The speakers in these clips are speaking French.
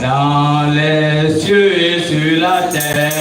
dans les cieux et sur la terre.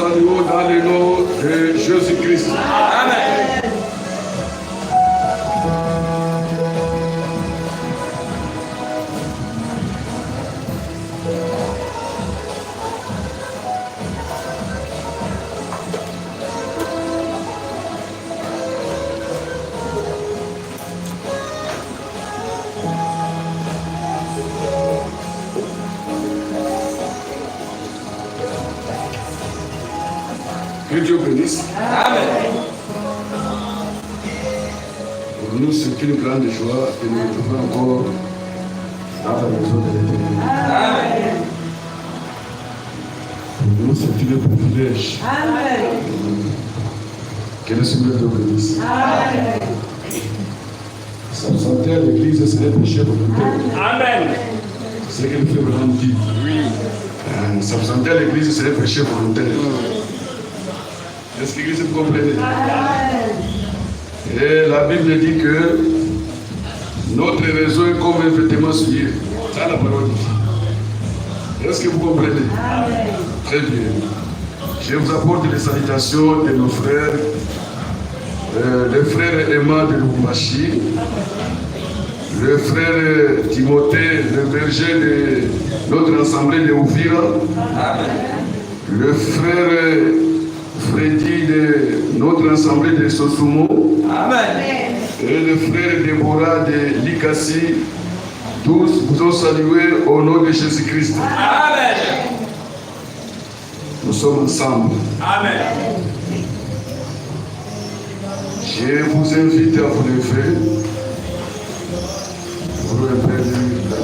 saluons dans le nom de Jésus-Christ. Amen. Que Dieu bénisse. Amen. Pour nous, c'est une grande joie de nous retrouver encore dans la maison de l'Éternel. Amen. Pour nous, c'est un privilège. Amen. Que le Seigneur nous bénisse. Amen. S'absenter à l'église, c'est un péché volontaire. Amen. C'est ce que le frère Branham dit. Oui. S'absenter à l'église, c'est un péché volontaire. Est-ce que l'église est comprenée? Et la Bible dit que notre raison est comme un vêtement souillé. C'est la parole dit. Est-ce que vous comprenez? Amen. Très bien. Je vous apporte les salutations de nos frères, les frères aimants de Lubumbashi, le frère Timothée, le berger de notre assemblée de Ouvira, le frère Freddy de notre assemblée de Sosumo. Amen. Et le frère Déborah de Likasi. Tous vous ont salué au nom de Jésus-Christ. Amen. Nous sommes ensemble. Amen. Je vous invite à vous lever pour le Père de la.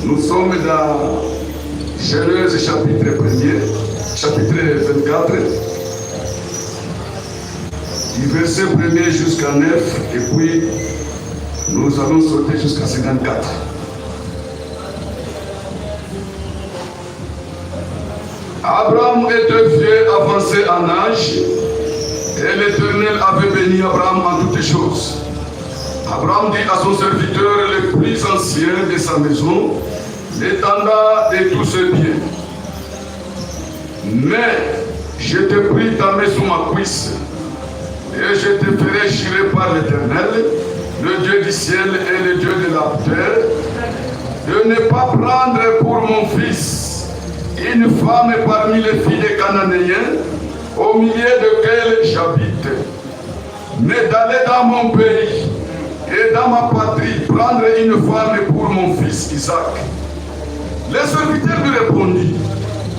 Nous sommes dans Genèse chapitre 1er, chapitre 24, du verset 1er jusqu'à 9, et puis nous allons sauter jusqu'à 54. Abraham était vieux, avancé en âge, et l'Éternel avait béni Abraham en toutes choses. Abraham dit à son serviteur, le plus ancien de sa maison, l'étendard de tous ses biens. Mais je te prie ta main sous ma cuisse, et je te ferai jurer par l'Éternel, le Dieu du ciel et le Dieu de la terre, de ne pas prendre pour mon fils une femme parmi les filles des Cananéens, au milieu desquelles j'habite, mais d'aller dans mon pays et dans ma patrie prendre une femme pour mon fils Isaac. Le serviteur lui répondit,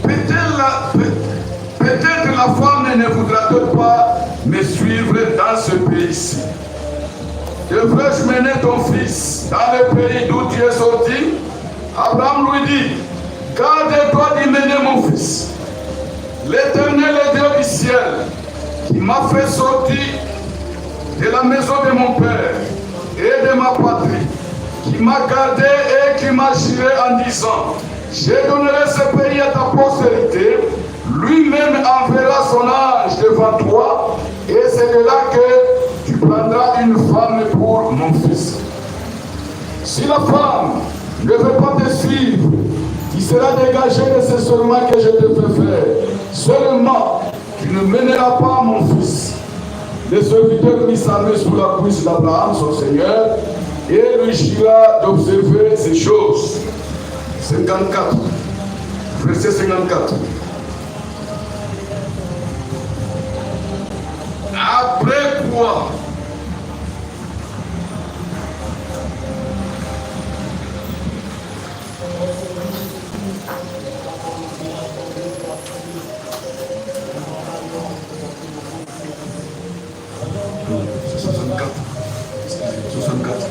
peut-être la femme ne voudra-t-elle pas me suivre dans ce pays-ci. Devrais-je mener ton fils dans le pays d'où tu es sorti? Abraham lui dit, garde-toi d'y mener mon fils. L'Éternel est Dieu du ciel, qui m'a fait sortir de la maison de mon père et de ma patrie, qui m'a gardé et qui m'a juré en disant, je donnerai ce pays à ta postérité, lui-même enverra son ange devant toi, et c'est de là que tu prendras une femme pour mon fils. Si la femme ne veut pas te suivre, tu seras dégagé de ce seulement que je te fais faire. Seulement, tu ne mèneras pas mon fils. Le serviteur mit sa main sous la cuisse d'Abraham, son Seigneur, et lui jura d'observer ces choses. 54, verset 54. Après quoi? C'est 64. 64.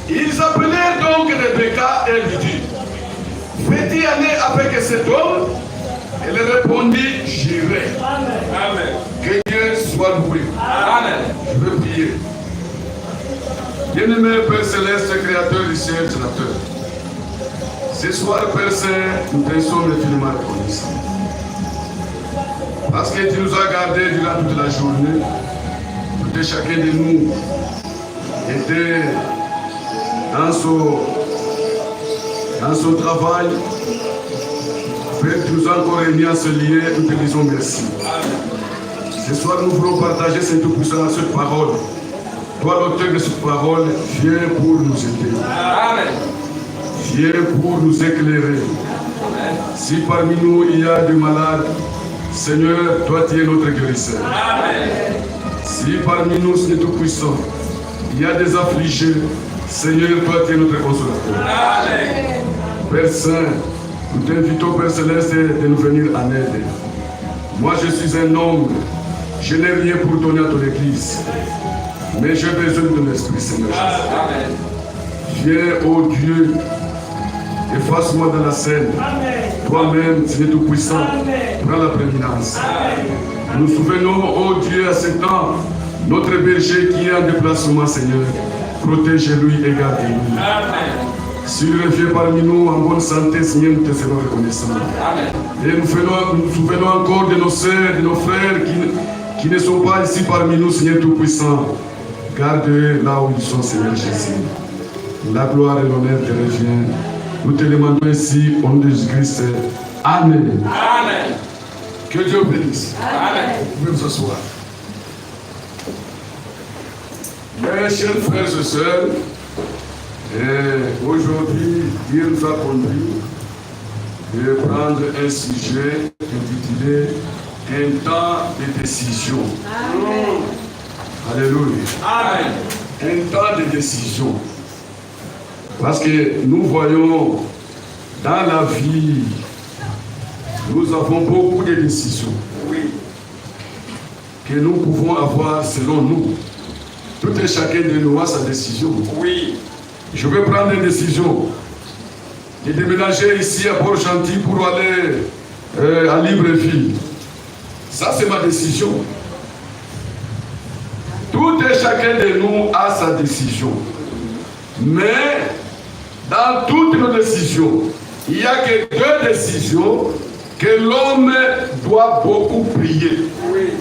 Ils appelèrent donc Rebecca et lui dirent, fais-tu aller avec cet homme? dit, j'irai. Amen. Que Dieu soit loué. Amen. Je veux prier. Bien-aimé Père Céleste, Créateur du ciel, Sénateur. Ce soir, Père Saint, nous te sommes infiniment reconnaissants. Parce que tu nous as gardés durant toute la journée. Tout et chacun de nous était dans son travail. Père, tu nous as encore réunis à ce lien. Nous te disons merci. Ce soir, nous voulons partager cette tout-puissance, cette parole. Toi, l'auteur de cette parole, viens pour nous aider. Amen. Viens pour nous éclairer. Si parmi nous il y a des malades, Seigneur, toi tu es notre guérisseur. Amen. Si parmi nous c'est tout puissant, il y a des affligés, Seigneur, toi tu es notre consolateur. Amen. Père Saint, nous t'invitons, Père Céleste, de nous venir en aide. Moi je suis un homme, je n'ai rien pour donner à ton église, mais j'ai besoin de ton esprit, Seigneur. Amen. Viens, ô Dieu, efface-moi dans la scène. Toi-même, Seigneur Tout-Puissant, prends la prééminence. Nous souvenons, ô Dieu, à ce temps, notre berger qui est en déplacement, Seigneur. Protège-lui et garde-lui. S'il revient parmi nous en bonne santé, Seigneur, nous te serons reconnaissants. Et nous souvenons encore de nos sœurs, de nos frères qui ne sont pas ici parmi nous, Seigneur Tout-Puissant. Garde-les là où ils sont, Seigneur Jésus. La gloire et l'honneur te revient. Nous te demandons ici, au nom de Jésus-Christ. Amen. Amen. Que Dieu bénisse. Amen. Vous pouvez vous asseoir. Mes chers frères et sœurs, aujourd'hui, Dieu nous a conduit de prendre un sujet intitulé Un temps de décision. Amen. Alléluia. Amen. Un temps de décision. Parce que nous voyons dans la vie, nous avons beaucoup de décisions que nous pouvons avoir selon nous. Tout et chacun de nous a sa décision. Oui. Je vais prendre une décision de déménager ici à Port-Gentil pour aller à Libreville. Ça, c'est ma décision. Tout et chacun de nous a sa décision. Mais dans toutes nos décisions, il n'y a que deux décisions que l'homme doit beaucoup prier. Oui.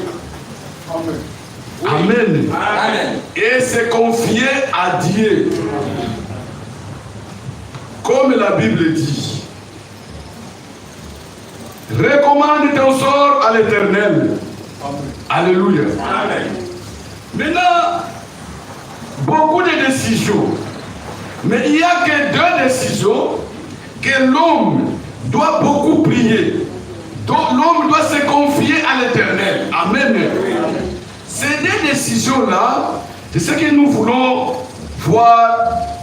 Amen. Amen. Amen. Et se confier à Dieu. Comme la Bible dit. Recommande ton sort à l'Éternel. Alléluia. Amen. Maintenant, beaucoup de décisions. Mais il n'y a que deux décisions que l'homme doit beaucoup prier. Donc l'homme doit se confier à l'Éternel. Amen. Ces deux décisions-là, c'est ce que nous voulons voir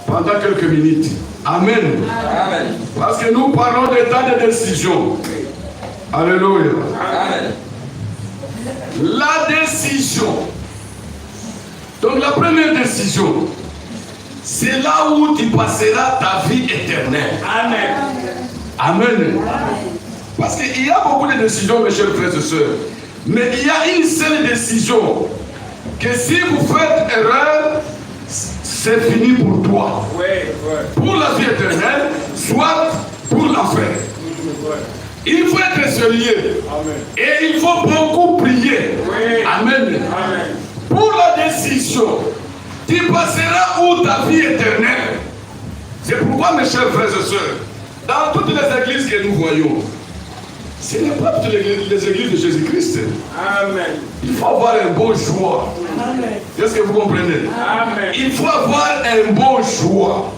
pendant quelques minutes. Amen. Amen. Parce que nous parlons des temps de décision. Alléluia. Amen. La décision. Donc la première décision, c'est là où tu passeras ta vie éternelle. Amen. Amen. Parce qu'il y a beaucoup de décisions, mes chers frères et sœurs. Mais il y a une seule décision. Que si vous faites erreur, c'est fini pour toi. Oui, oui. Pour la vie éternelle, soit pour l'enfer. Il faut être sérieux. Amen. Et il faut beaucoup prier. Oui. Amen. Amen. Pour la décision, tu passeras où ta vie éternelle. C'est pourquoi, mes chers frères et sœurs, dans toutes les églises que nous voyons, ce n'est pas toutes les églises de Jésus-Christ. Amen. Il faut avoir un bon choix. Est-ce que vous comprenez? Amen. Il faut avoir un bon choix.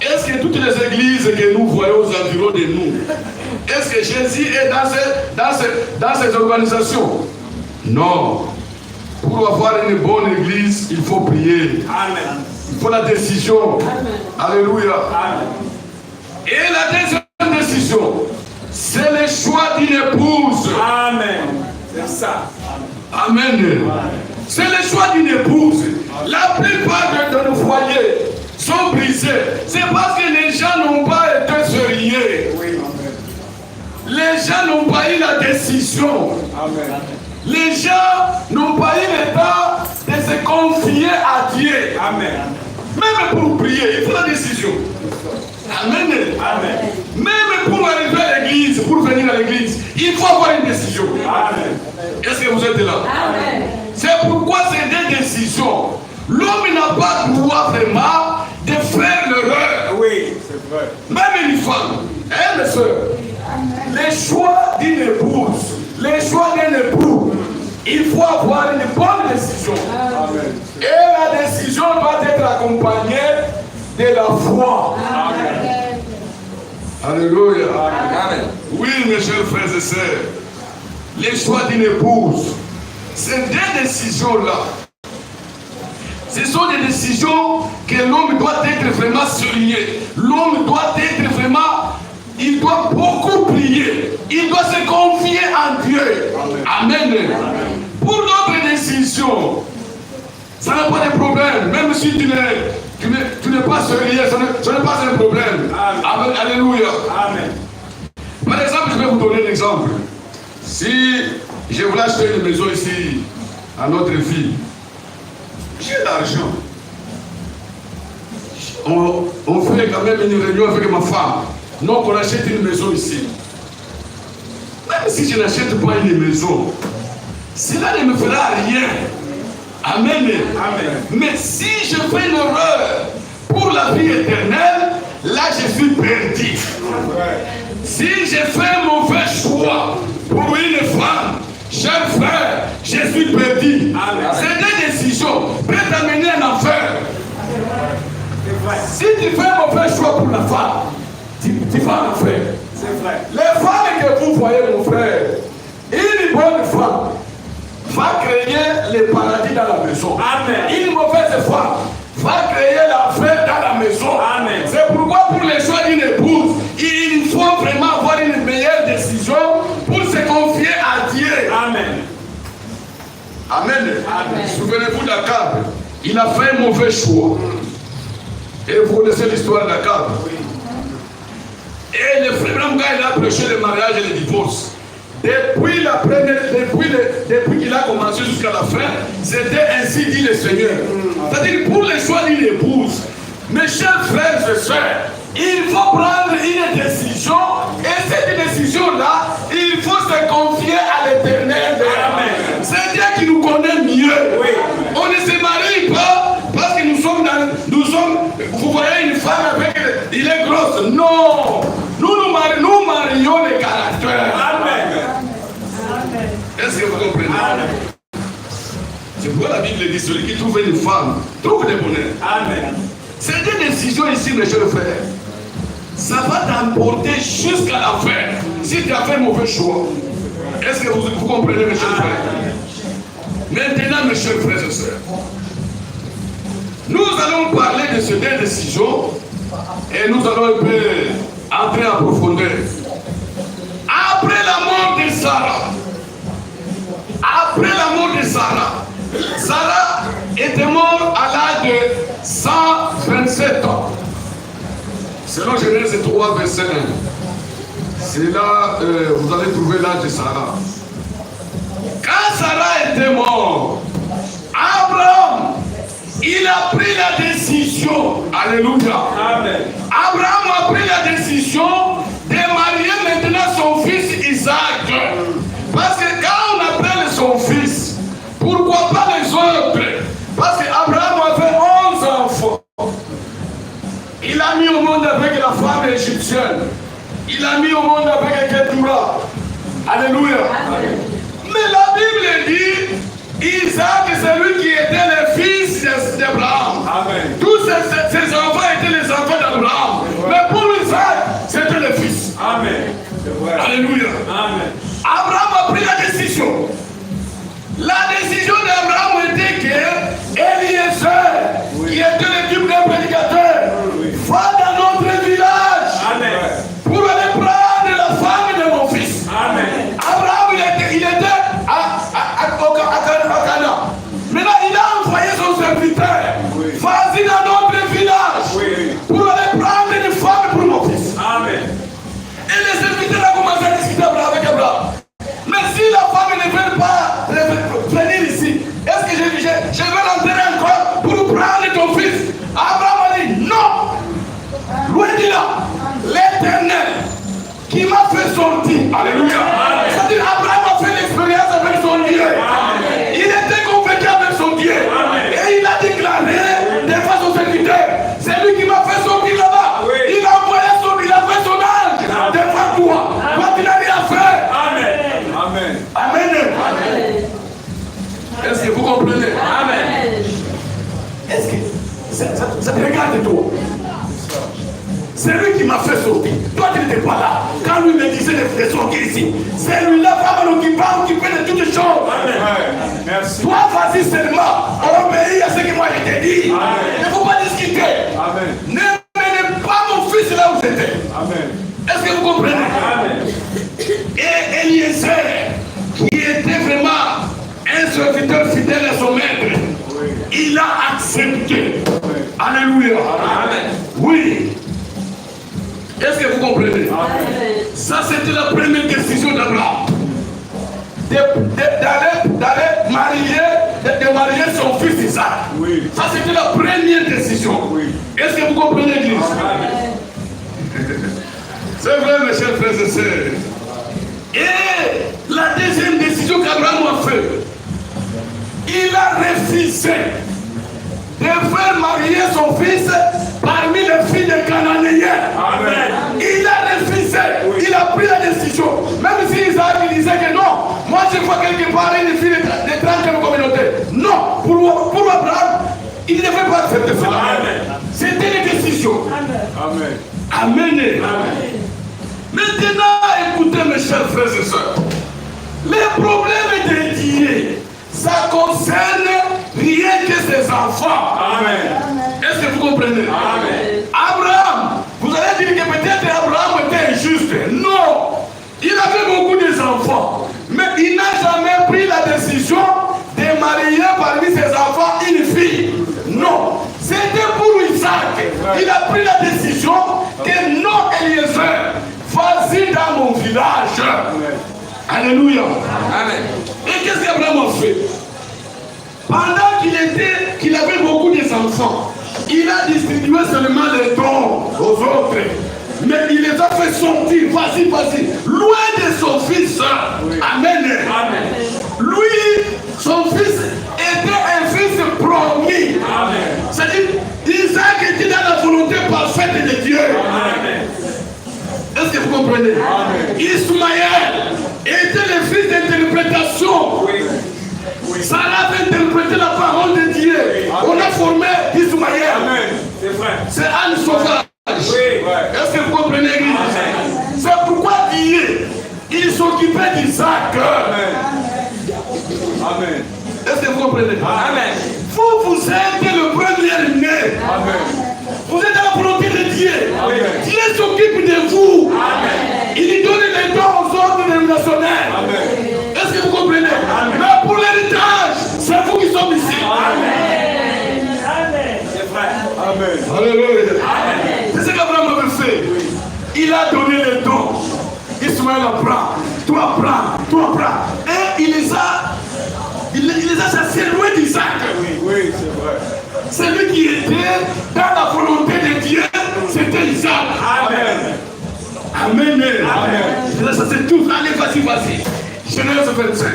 Est-ce que toutes les églises que nous voyons aux environs de nous, est-ce que Jésus est dans ces organisations? Non. Pour avoir une bonne église, il faut prier. Amen. Il faut la décision. Amen. Alléluia. Amen. Et la deuxième décision, c'est le choix d'une épouse. Amen. C'est ça. Amen. C'est le choix d'une épouse. La plupart de nos foyers sont brisés. C'est parce que les gens n'ont pas été sérieux. Oui. Les gens n'ont pas eu la décision. Amen. Les gens n'ont pas eu le temps de se confier à Dieu. Amen. Même pour prier, il faut la décision. Amen. Amen. Même pour arriver à l'église, pour venir à l'église, il faut avoir une décision. Amen. Est-ce que vous êtes là? Amen. C'est pourquoi c'est des décisions. L'homme n'a pas le droit vraiment de faire l'erreur. Oui, c'est vrai. Même une femme, mes soeurs, les choix d'une épouse, les choix d'un époux, il faut avoir une bonne décision. Amen. Et la décision doit être accompagnée de la foi. Amen. Alléluia. Amen. Oui, mes chers frères et sœurs, les choix d'une épouse, ces deux décisions-là, ce sont des décisions que l'homme doit être vraiment souligné. L'homme doit être vraiment, il doit beaucoup prier. Il doit se confier en Dieu. Amen. Amen. Pour notre décision, ça n'a pas de problème. Même si tu n'es pas sérieux, ce n'est pas un problème. Amen. Alléluia. Amen. Par exemple, je vais vous donner un exemple. Si je voulais acheter une maison ici à notre ville, j'ai l'argent. On fait quand même une réunion avec ma femme. Donc on achète une maison ici. Même si je n'achète pas une maison, cela ne me fera rien. Amen. Amen. Mais si je fais une erreur pour la vie éternelle, là je suis perdu. Si je fais un mauvais choix pour une femme, cher frère, je suis perdu. C'est des décisions peuvent t'amener en enfer. Si tu fais un mauvais choix pour la femme, tu vas en enfer. C'est vrai. Les femmes que vous voyez, mon frère, une bonne femme va créer le paradis dans la maison. Amen. Une mauvaise femme va créer l'enfer dans la maison. Amen. C'est pourquoi pour les choix d'une épouse, il faut vraiment avoir une meilleure décision pour se confier à Dieu. Amen. Amen. Amen. Souvenez-vous d'Akab. Il a fait un mauvais choix. Et vous connaissez l'histoire d'Akab. Et le frère Branham, il a prêché le mariage et le divorce. Depuis qu'il a commencé jusqu'à la fin, c'était ainsi dit le Seigneur. C'est-à-dire pour les choix d'une épouse, mes chers frères et sœurs, il faut prendre une décision et cette décision-là, il faut se confier à l'Éternel. C'est Dieu qui nous connaît mieux. Oui. On ne se marie pas parce que nous sommes, vous voyez une femme avec, il est grosse. Non, nous marions les caractères. Amen. Est-ce que vous comprenez? Amen. C'est pourquoi la Bible dit celui qui trouve une femme trouve le bonheur. Amen. C'est des décisions ici, mes chers frères. Ça va t'emporter jusqu'à la fin si tu as fait un mauvais choix. Est-ce que vous comprenez, mes chers frères? Maintenant, mes chers frères et sœurs, nous allons parler de ces deux décisions et nous allons un peu entrer en profondeur. Après la mort de Sarah, Sarah était morte à l'âge de 127 ans. Selon Genèse 3, verset 1. C'est là vous allez trouver l'âge de Sarah. Quand Sarah était morte, Abraham, il a pris la décision. Alléluia. Amen. Abraham a pris la décision de marier maintenant son fils Isaac. Parce que quand on appelle son fils, pourquoi pas les autres? Parce qu'Abraham avait 11 enfants. Il a mis au monde avec la femme égyptienne. Il a mis au monde avec Ketura. Alléluia. Amen. Mais la Bible dit, Isaac c'est lui qui était le fils d'Abraham. Amen. Tous ses enfants étaient les enfants d'Abraham. Mais pour Isaac, c'était le fils. Amen. Alléluia. Amen. Abraham a pris la décision. La décision d'Abraham était que Eliezer, qui était le type d'un prédicateur, va dans notre village. Amen. Pour aller prendre la femme de mon fils. Amen. Abraham, il était à Cana. Maintenant, il a envoyé son serviteur. Vas-y dans notre village pour aller prendre une femme pour mon fils. Amen. Et le serviteur a commencé à discuter avec Abraham. comprenez? Amen. Est-ce que ça te regarde toi? C'est lui qui m'a fait sortir. Toi, tu n'étais pas là. Quand lui me disait de sortir ici, c'est lui-là qui va occuper de toutes les choses. Amen. Merci. Toi, vas-y seulement. Obéis à ce que moi je t'ai dit. Il ne faut pas discuter. Amen. Ne menez pas mon fils là où j'étais. Amen. Est-ce que vous comprenez? Amen. Et Eliezer, qui était vraiment un serviteur fidèle à son maître, il a accepté. Alléluia. Amen. Oui. Est-ce que vous comprenez? Amen. Ça, c'était la première décision d'Abraham. D'aller marier son fils Isaac. Oui. Ça, c'était la première décision. Oui. Est-ce que vous comprenez, l'église? C'est vrai, mes chers frères et sœurs. Et la deuxième décision qu'Abraham a fait, il a refusé de faire marier son fils parmi les filles des Cananéens. Amen. Il a refusé, il a pris la décision. Même si Isaac disait que non, moi je vois quelque part une fille de 30 communautés. Non, pour Abraham, il ne devait pas accepter cela. Amen. C'était une décision. Amen. Amen. Maintenant, écoutez mes chers frères et sœurs. Les problèmes de Dieu, ça concerne rien que ses enfants. Amen. Est-ce que vous comprenez? Amen. Abraham, vous allez dire que peut-être Abraham était injuste. Non, il avait beaucoup d'enfants, mais il n'a jamais pris la décision de marier parmi ses enfants une fille. Non, c'était pour Isaac. Il a pris la décision que non, Eliezer, vas-y dans mon village. Alléluia. Amen. Et qu'est-ce qu'Abraham a fait? Pendant qu'il avait beaucoup d'enfants, il a distribué seulement les dons aux autres. Mais il les a fait sortir, vas-y, loin de son fils. Amen. Amen. Lui, son fils était un fils promis. Amen. C'est-à-dire, Isaac était dans la volonté parfaite de Dieu. Amen. Est-ce que vous comprenez? Amen. Ismaël était le fils d'interprétation. Oui. Sarah avait interprété la parole de Dieu. Amen. On a formé Ismaël. Amen. C'est vrai. C'est Anne Sauvage. Oui. Est-ce que vous comprenez, l'église? Amen. C'est pourquoi Dieu, il s'occupait d'Isaac. Amen. Amen. Est-ce que vous comprenez? Amen. Vous êtes le premier-né. Amen. Vous êtes dans la volonté de Dieu. Amen. Dieu s'occupe de vous. Amen. Il lui donne les dons aux autres dénominationnaires. Amen. Est-ce que vous comprenez? Mais pour l'héritage, c'est vous qui sommes ici. C'est vrai. Amen. Alléluia. C'est ce qu'Abraham avait fait. Il a donné les dons. Ismaël apprend. Toi apprends. Et il les a chassés loin d'Isaac. Oui, c'est vrai. Celui qui était dans la volonté de Dieu, c'était Isaac. Amen. Amen. Amen. Ça c'est tout. Allez, vas-y. Genèse 25.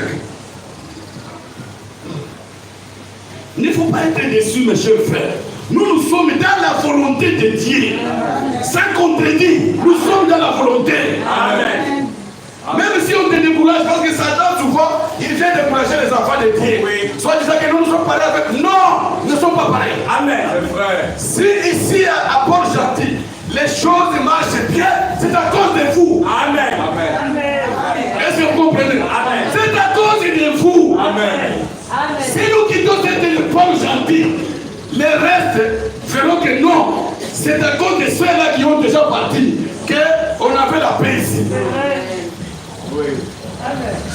Il ne faut pas être déçu, mes chers frères. Nous sommes dans la volonté de Dieu. Sans contredire, nous sommes dans la volonté. Amen. Même si on te décourage, parce que Satan souvent, il vient décourager les enfants de Dieu. Oui. Soit disant que nous sommes pareils avec. Non, nous ne sommes pas pareils. Amen. C'est vrai. Si ici à Port-Gentil, les choses marchent bien, c'est à cause de vous. Amen. Amen. Est-ce que vous comprenez? Amen. C'est à cause de vous. Amen. Si nous quittons cette Port-Gentil, les restes feront que non. C'est à cause de ceux-là qui ont déjà parti qu'on avait la paix ici. Oui.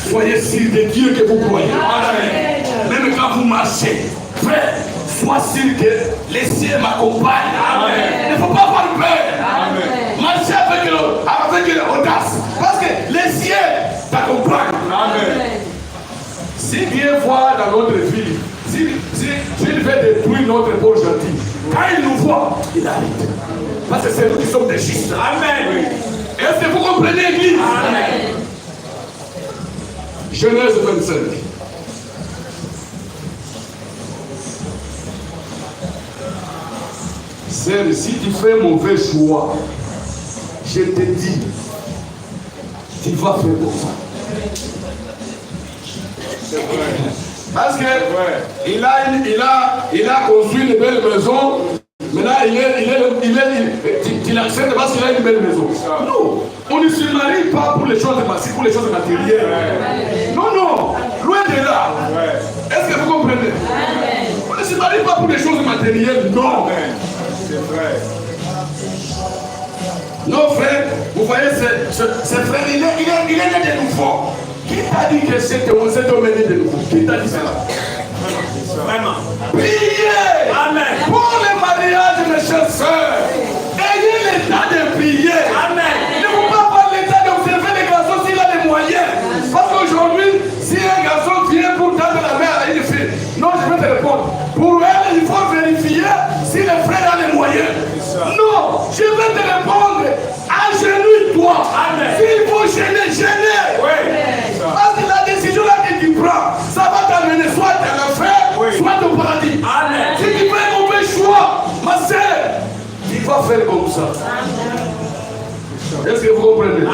Soyez sûrs de Dieu que vous croyez. Amen. Même quand vous marchez, frère, sois sûr que les cieux m'accompagnent. Amen. Il ne faut pas avoir peur. Amen. Marchez avec l'audace. Parce que les cieux t'accompagnent. Amen. Si Dieu voit dans notre ville, si il veut détruire notre pauvre gentil, quand il nous voit, il arrête. Parce que c'est nous qui sommes des justes. Amen. Est-ce que vous comprenez, l'église? Amen. Genèse 25. Sœur, si tu fais un mauvais choix, je te dis, tu vas faire comme ça. C'est vrai. Parce que il a construit une belle maison. Maintenant, il accepte parce qu'il a une belle maison. Non, on ne se marie pas pour les choses matérielles. Non, non, loin de là. Est-ce que vous comprenez? On ne se marie pas pour les choses matérielles, non. C'est vrai. Non, frère, vous voyez, ce frère, il est né de nouveau. Qui t'a dit que cet homme est né de nouveau? Qui t'a dit cela? Vraiment. Priez. Amen. Pour le mariage, mes chers sœurs. Ayez l'état de prier. Amen. Ne vous pas avoir l'état d'observer les garçons s'il a des moyens. Parce qu'aujourd'hui, si un garçon vient pour tendre la main à une fille, non, je vais te répondre. Pour elle, il faut vérifier si le frère a les moyens. Non, je vais te répondre. Agenouille-toi. S'il faut gêner, gêner. Oui. Parce que la décision là que tu prends, ça va t'amener soit à l'enfer, soit au paradis. Amen. Si tu fais un mauvais choix, ma sœur, tu vas faire comme ça. Est-ce que vous comprenez?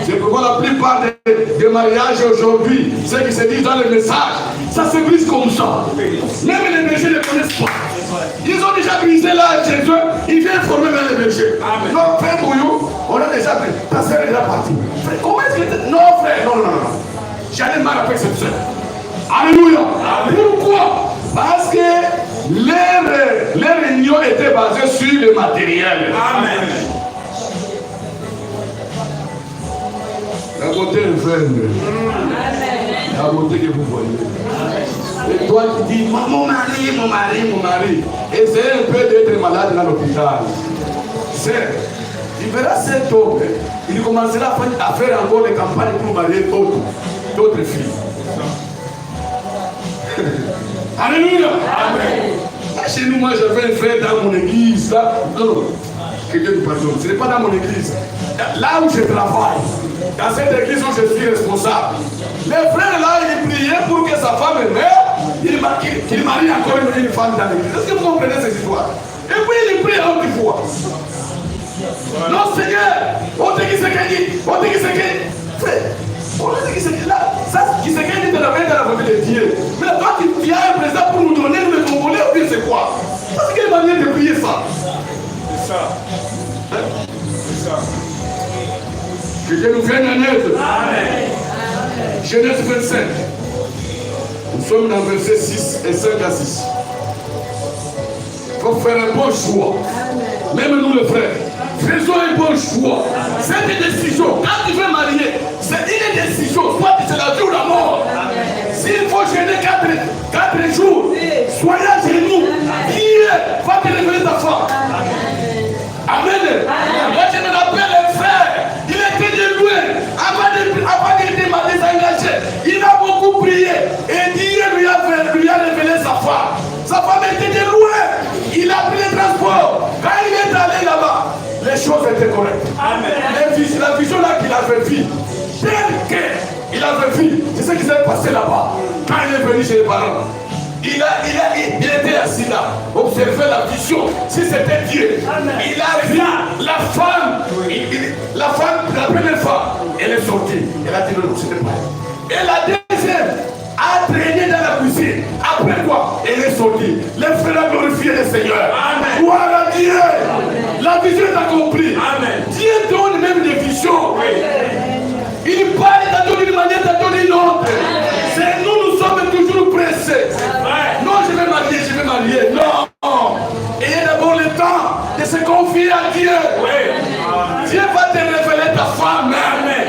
C'est pourquoi la plupart des mariages aujourd'hui, ceux qui se disent dans le message, ça se brise comme ça. Même les bergers ne connaissent pas. Ils ont déjà brisé là chez eux, ils viennent former même les bergers. Non, frère Bouillou, on a déjà pris. Ta sœur est déjà partie. Frère, comment est-ce que... Non, frère, non. J'en ai marre avec cette sœur. Alléluia. Pourquoi? Parce que leur union était basée sur le matériel. Amen. La beauté est vaine. La beauté que vous voyez. Et toi qui dis, mon mari. Essayez un peu d'être malade dans l'hôpital. Tu verras cet homme, il commencera à faire encore des campagnes pour marier d'autres filles. Alléluia. Amen. Chez nous, moi j'avais un frère dans mon église. Là. Non. Que Dieu nous pardonne. Ce n'est pas dans mon église. Là où je travaille, dans cette église où je suis responsable, le frère là, il priait pour que sa femme meure, qu'il marie encore une femme dans l'église. Est-ce que vous comprenez cette histoire? Et puis il prie à haute voix. Non, Seigneur, on te dit ce qu'il dit. On te dit ce qu'il dit. Frère, on te dit ce qu'il dit là. Ça, ce qu'il dit de la main de la famille de Dieu. Mais toi, tu as un président pour nous donner, nous le Congolais, ou bien c'est quoi? Parce qu'il m'a dit de prier ça. C'est ça. C'est ça. Que Dieu nous vienne en aide. Amen. Genèse 25. Nous sommes dans verset 6 et 5 à 6. Il faut faire un bon choix. Même nous les frères, faisons un bon choix. C'est une décision. Quand tu veux marier, c'est une décision. Soit c'est la vie ou la mort. S'il faut gêner 4 jours, soyez à genoux. Dieu va te révéler ta femme. Amen. Moi je me rappelle un frère. Il était de loin. Avant d'être désengagé, il a beaucoup prié. Et Dieu lui a révélé sa femme. Sa femme était de loin. Il a pris le transport. Quand il est allé là-bas, les choses étaient correctes. Amen. La vision là qu'il avait vue, telle qu'il avait vu, c'est ce qui s'est passé là-bas. Quand il est venu chez les parents, il était assis là, observait la vision. Si c'était Dieu, il a vu la femme, la première femme, elle est sortie. Elle a dit non, c'était pas. Et la deuxième a traîné dans la cuisine. Après quoi? Elle est sortie. Les frères ont glorifié le Seigneur. Amen. Gloire à Dieu. Amen. La vision est accomplie. Amen. Dieu donne même des visions. Oui. Il parle tantôt d'une manière, tantôt d'une autre. C'est nous sommes toujours pressés. Non, je vais marier. Non. Ayez d'abord le temps de se confier à Dieu. Oui. Dieu va te révéler ta femme. Amen.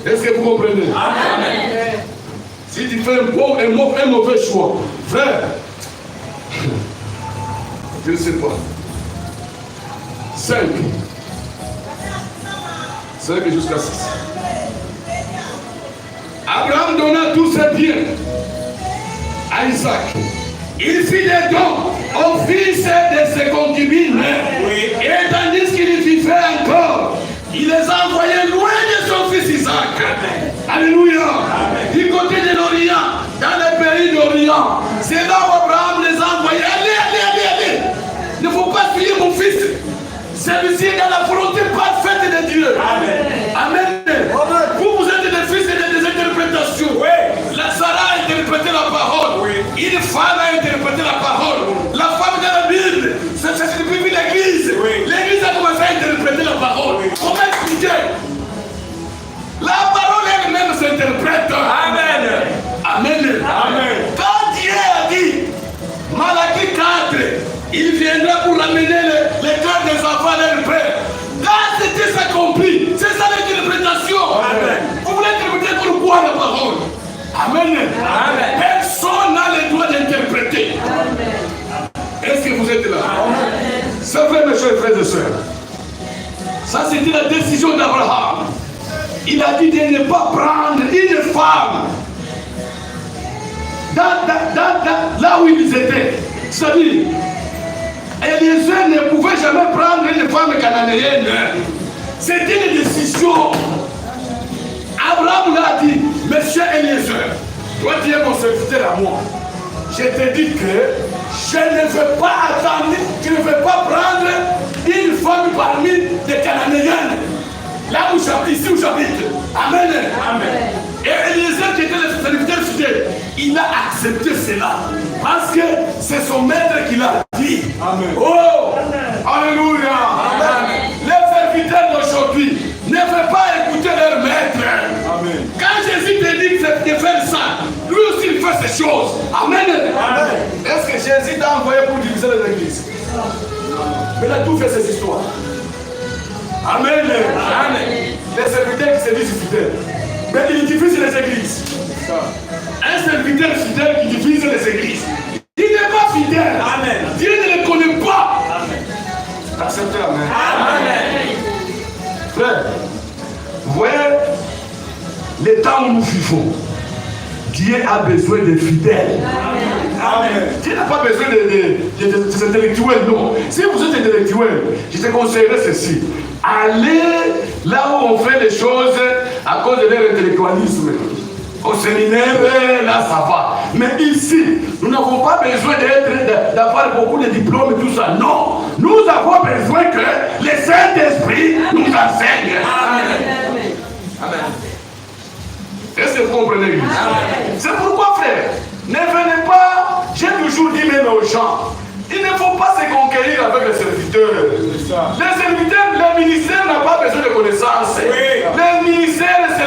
Est-ce que vous comprenez? Amen. Si tu fais un mauvais choix, frère, je ne sais pas. 5 jusqu'à 6. Abraham donna tous ses biens à Isaac. Il fit des dons au fils de ses concubines. Oui. Et tandis qu'il vivait encore, il les a envoyés loin de son fils Isaac. Amen. Alléluia. Amen. Du côté de l'Orient, dans le pays d'Orient, c'est là où Abraham les a envoyés. Allez. Ne faut pas tuer mon fils. Celui-ci est dans la volonté parfaite de Dieu. Amen. Vous êtes des fils et des interprétations. Oui. La Sarah interprète parole. Amen. Personne n'a le droit d'interpréter. Est-ce que vous êtes là? C'est vrai, mes chers frères et sœurs. Ça, c'était la décision d'Abraham. Il a dit de ne pas prendre une femme là où ils étaient. C'est-à-dire, Eliezer ne pouvait jamais prendre une femme cananéenne. C'était une décision. Abraham l'a dit, monsieur Eliezer, toi tu es mon serviteur à moi. Je te dis que je ne veux pas attendre, je ne veux pas prendre une femme parmi les Cananéennes. Là où j'habite, ici où j'habite. Amen. Amen. Et Eliezer qui était le serviteur fidèle, il a accepté cela. Parce que c'est son maître qui l'a dit. Amen. Oh! Alléluia! Amen. Les serviteurs d'aujourd'hui ne veulent pas écouter leur maître. Amen. Quand Jésus te dit de faire ça, lui aussi il fait ces choses. Amen. Amen. Est-ce que Jésus t'a envoyé pour diviser les églises? Mais il a tout fait ces histoires. Amen. Amen. Les serviteurs qui se disent fidèles. Mais ils divisent les églises. Un serviteur fidèle qui divise les églises. Il n'est pas fidèle. Amen. Dieu ne le connaît pas. Amen. Acceptez. Amen. Amen. Frère, vous voyez, les temps où nous vivons, Dieu a besoin de fidèles. Amen. Dieu n'a pas besoin des intellectuels, non. Si vous êtes intellectuel, je te conseillerais ceci. Allez là où on fait les choses à cause de leur intellectualisme. Au séminaire, là ça va. Mais ici, nous n'avons pas besoin d'avoir beaucoup de diplômes et tout ça. Non. Nous avons besoin que le Saint-Esprit nous enseigne. Amen. Amen. Est-ce que vous comprenez? C'est pourquoi, frère, ne venez pas, j'ai toujours dit même aux gens, il ne faut pas se conquérir avec les serviteurs. Les serviteurs, le ministère n'a pas besoin de connaissances. Oui. Le ministère, c'est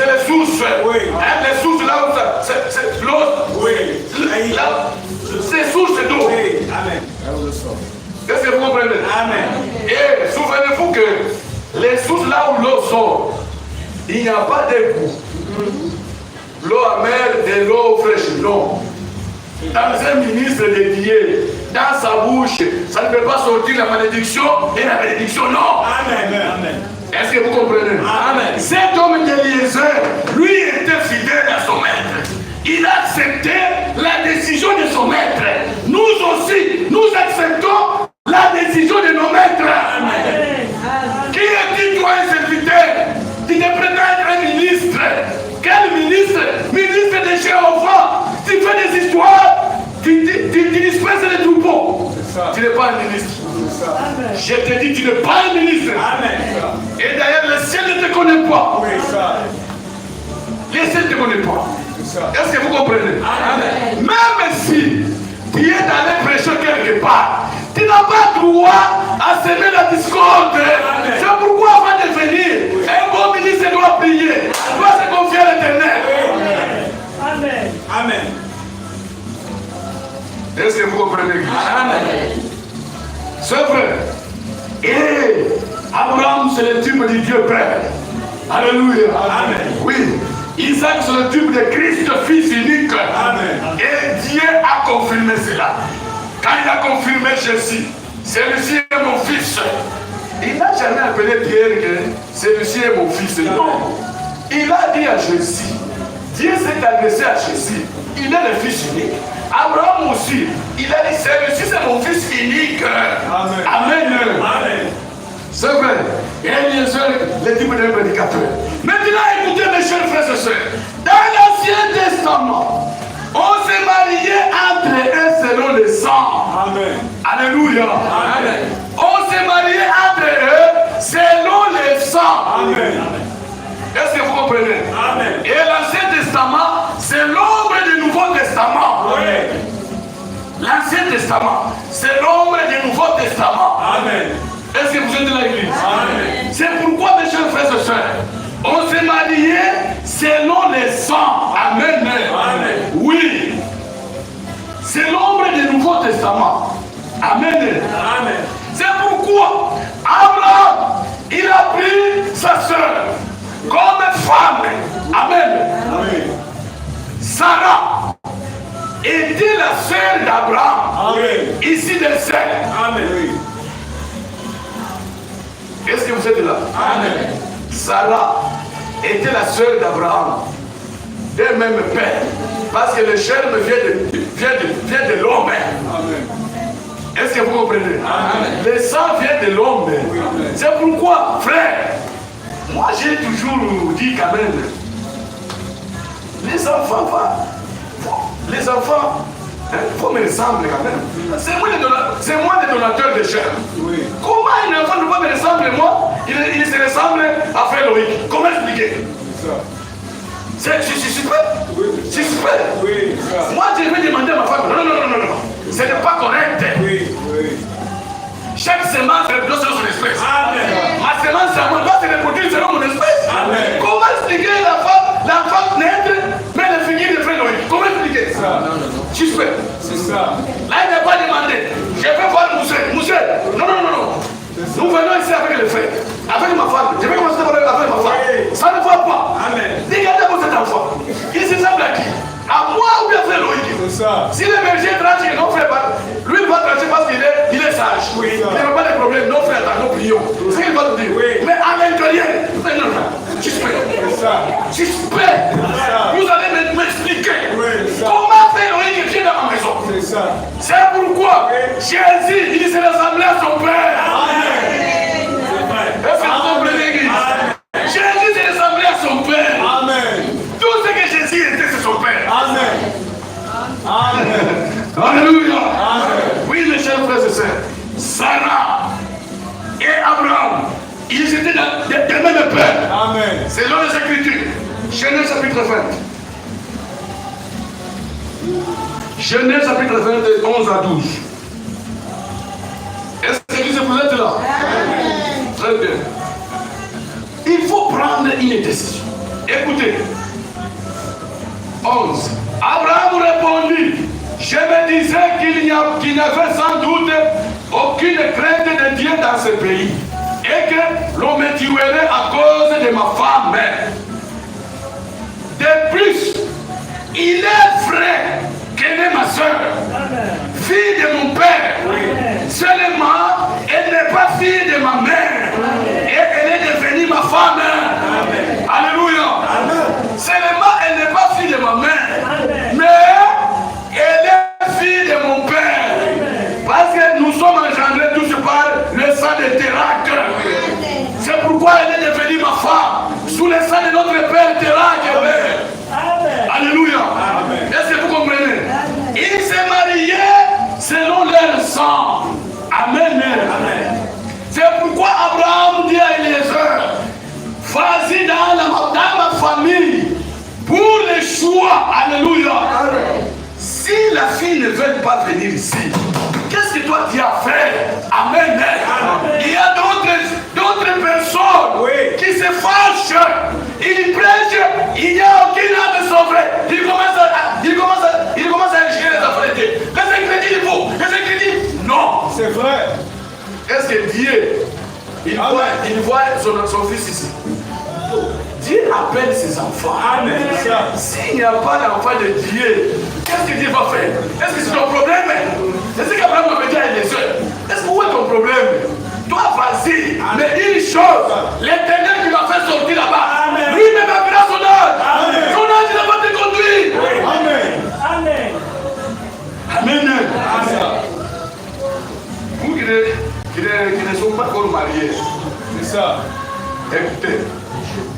les sources. Oui. Les sources là où ça, c'est l'autre. Oui. C'est sources d'eau. Oui. Amen. Est-ce que vous comprenez? Amen. Et souvenez-vous que les sources là où l'eau sort, il n'y a pas d'égout. L'eau amère et l'eau fraîche, non. Dans un ministre dédié, dans sa bouche, ça ne peut pas sortir la malédiction et la bénédiction, non. Amen. Amen. Est-ce que vous comprenez? Amen. Cet homme d'Eliezer, lui était fidèle à son maître. Il a accepté la décision de son maître. Nous aussi, nous acceptons la décision de nos maîtres. Amen. Qui est-il, toi, un serviteur? Tu te prétends être un ministre. Quel ministre? Ministre de Jéhovah. Tu fais des histoires, tu disperses les troupeaux. Tu n'es pas un ministre. Amen. Je te dis, tu n'es pas un ministre. Amen. Et d'ailleurs, le ciel ne te connaît pas. Oui, ça. Le ciel ne te connaît pas. Est-ce que vous comprenez? Amen. Même si tu es allé prêcher quelque part, tu n'as pas droit à semer la discorde. C'est pourquoi avant de venir, un bon ministre doit prier, doit se confier à l'Éternel. Amen. Amen. Est-ce que vous comprenez? Amen. C'est vrai. Et Abraham, c'est le type du Dieu Père. Alléluia. Amen. Oui. Isaac, c'est le type de Christ, fils unique. Amen. Et Dieu a confirmé cela. Quand il a confirmé Jésus, celui-ci est mon fils. Il n'a jamais appelé Pierre que celui-ci est mon fils. Non. Il a dit à Jésus. Dieu s'est adressé à Jésus. Il est le fils unique. Abraham aussi. Il a dit, celui-ci c'est mon fils unique. Amen. Amen. Amen. C'est vrai. Et Eliezer, le type d'un prédicateur. Maintenant, écoutez mes chers frères et sœurs. Dans l'Ancien Testament, on s'est marié entre eux selon le sang. Amen. Alléluia. Amen. On s'est marié entre eux selon le sang. Amen. Est-ce que vous comprenez? Amen. Et l'Ancien Testament, c'est l'ombre du Nouveau Testament. Oui. L'Ancien Testament, c'est l'ombre du Nouveau Testament. Amen. Est-ce que vous êtes de l'église? Amen. C'est pourquoi, mes chers frères et sœurs, on s'est marié selon le sang. Amen. Amen. Oui. C'est l'ombre du Nouveau Testament. Amen. Amen. C'est pourquoi Abraham, il a pris sa sœur comme femme. Amen. Amen. Sarah était la sœur d'Abraham. Amen. Ici des sœurs. Amen. Est-ce que vous êtes là? Amen. Sarah était la sœur d'Abraham, d'un même père, parce que le germe vient de l'homme. Amen. Est-ce que vous comprenez? Amen. Le sang vient de l'homme. Amen. C'est pourquoi, frère, moi j'ai toujours dit quand même, les enfants, faut me ressembler quand même. C'est moi le donateur de germe. Oui. Comment un enfant ne peut pas me ressembler moi? Il se ressemble à frère Loïc. Comment expliquer? C'est ça. Je suis prêt. Oui. Je suis prêt. Oui, ça. Moi je vais demander à ma femme, non. Ce n'est pas correct. Oui, oui. Chaque semence reproduit selon son espèce. Amen. Ma semence à moi doit se reproduire selon mon espèce. Amen. Comment expliquer la femme naître, mais le figure de frère Loïc? Comment expliquer Ça. Je suis prêt. C'est ça. Là, il n'est pas demandé. Je vais voir Moussé. Non. Nous venons ici avec les frères, avec ma femme. Je vais commencer avec ma femme. Oui. Ça ne va pas. Amen. Regardez-vous cet enfant. Il se semble à qui? À moi ou bien frère Loïc? C'est ça. Si le berger tranche, non frère, lui il va trancher parce qu'il est sage. Oui. Il n'y a pas de problème. Non frère, nous prions. C'est ce qu'il va nous dire. Oui. Mais à l'intérieur, non. Je suis prêt. C'est ça. Je suis prêt. ça. Vous allez m'expliquer Oui, ça. comment frère Loïc vient dans ma maison. C'est ça. C'est pourquoi Oui. Jésus, il s'est ressemblé à son père. Amen. C'est vrai. Est-ce que vous comprenez l'église? Jésus s'est ressemblé à son père. Amen. Tout ce que Jésus était, c'est son père. Amen. Amen. Alléluia. Amen. Oui, mes chers frères et sœurs, Sarah et Abraham, ils étaient des mêmes pères. Amen. Selon les Écritures. Genèse chapitre 20. Genèse chapitre 20, de 11 à 12. Est-ce que vous êtes là? Amen. Très bien. Il faut prendre une décision. Écoutez. 11. Abraham répondit, je me disais qu'il n'y avait sans doute aucune crainte de Dieu dans ce pays et que l'on me tuerait à cause de ma femme. De plus, il est vrai qu'elle est ma soeur, fille de mon père. Seulement, elle n'est pas fille de ma mère. Et elle est devenue ma femme. Alléluia. Seulement, elle n'est pas fille de ma mère. Mais elle est fille de mon père. Parce que nous sommes engendrés tous par le sang de Térac. C'est pourquoi elle est devenue ma femme. Sous le sang de notre père Térac. Alléluia. Est-ce que vous comprenez? Ils se mariaient selon leur sang. Amen. C'est pourquoi Abraham dit à Eliezer, vas-y dans ma famille pour le choix. Alléluia. Si la fille ne veut pas venir ici, qu'est-ce que toi tu as fait? Amen. Il y a d'autres personnes qui se fâchent. Ils prêchent, il n'y a aucune âme sauvée. Ils commencent à gérer les affaires. Les ingrédients, il faut. Les ingrédients, non. C'est vrai. Est-ce que Dieu, il voit son fils ici? Dieu appelle ses enfants. Amen. S'il n'y a pas d'enfant de Dieu, qu'est-ce que Dieu va faire? Est-ce que c'est ton problème? C'est ce qu'Abraham avait dit à Eliezer. Est-ce que où est ton problème? Toi, vas-y. Mais une chose, l'Éternel qui va faire sortir là-bas, lui-même appellera son âge. Son âge, il va te conduire. Amen. Amen. Vous qui ne sont pas encore mariés, C'est ça. écoutez,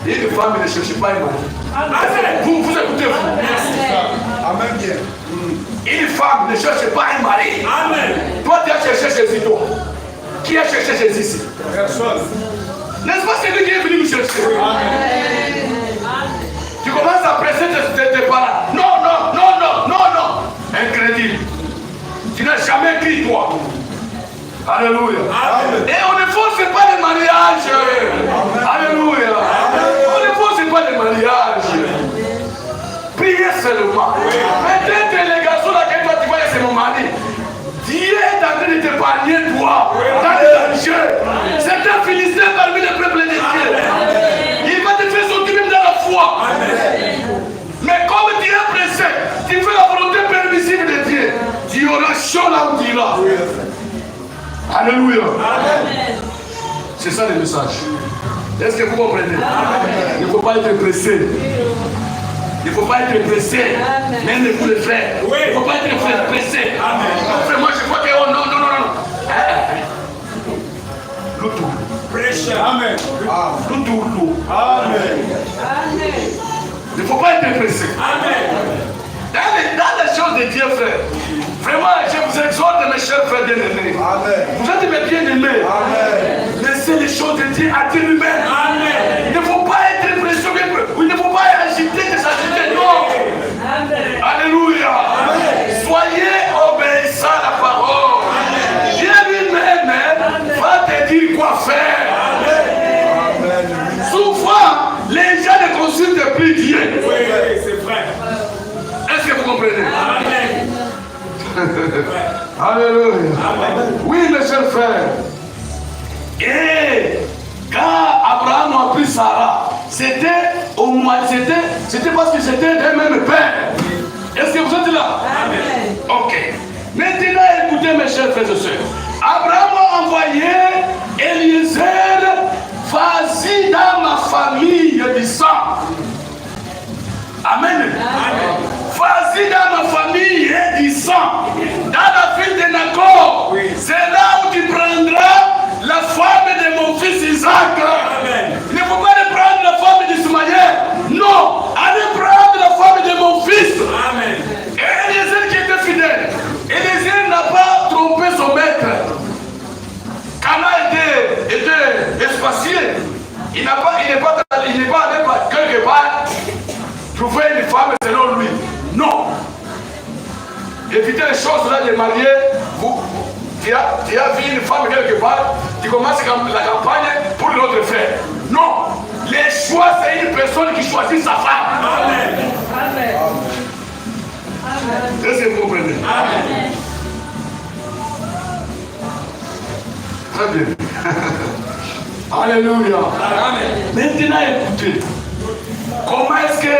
une femme ne cherche pas un mari. Vous écoutez, vous. Amen bien. Une femme ne cherche pas un mari. Amen. Toi, tu as cherché Jésus, toi. Qui a cherché Jésus ici? Personne. N'est-ce pas celui qui est venu nous chercher? Amen. Tu commences à presser tes parents. Non. Incrédule. Tu n'as jamais crié, toi. Alléluia. Amen. Et on ne force pas le mariage. Alléluia. On ne force pas le mariage. Priez seulement. Peut-être les garçons là que toi tu vois, c'est mon mari. Dieu est en train de t'épargner toi dans le danger. C'est un Philistin parmi les peuples de Dieu. Il va te faire sortir même dans la Alléluia. Amen. C'est ça le message. Est-ce que vous comprenez? Il ne faut pas être pressé. Il ne faut pas être pressé. Même les coups de fer. Il ne faut pas être pressé. Enfin, moi je vois que oh non. L'autre. Amen. L'autre. Amen. Il ne faut pas être pressé. Amen. Dans les choses de Dieu, frère, vraiment, je vous exhorte, mes chers frères bien-aimés. Vous êtes mes bien-aimés. Laissez les choses de Dieu à Dieu lui-même. Il ne faut pas être impressionné. Il ne faut pas agiter, s'agiter. Non. Alléluia. Soyez obéissants à la parole. Dieu lui-même va te dire quoi faire. Souvent, les gens ne consultent plus Dieu. Oui, c'est vrai. Est-ce que vous comprenez? Amen. Alléluia. Oui, mes chers frères. Et quand Abraham a pris Sarah, c'était parce que c'était d'un même père. Est-ce que vous êtes là? Amen. Ok. Maintenant, écoutez, mes chers frères et sœurs. Abraham a envoyé Eliezer, vas-y dans ma famille du sang. Amen. Vas-y dans ma famille du sang, dans la ville de Nacor. C'est là où tu prendras la femme de mon fils Isaac. Il ne faut pas aller prendre la femme d'Ismaël. Non, allez prendre la femme de mon fils. Amen. Et Eliezer qui était fidèle. Eliezer n'a pas trompé son maître. Cana était espacé. Il n'est pas allé quelque part trouver une femme selon lui. Non. Évitez les choses là de marier. Tu as vu une femme quelque part, tu commences la campagne pour l'autre frère. Non. Les choix, c'est une personne qui choisit sa femme. Amen. Est-ce que vous comprenez? Amen. Très bien. Alléluia. Amen. Maintenant, écoutez. Comment est-ce que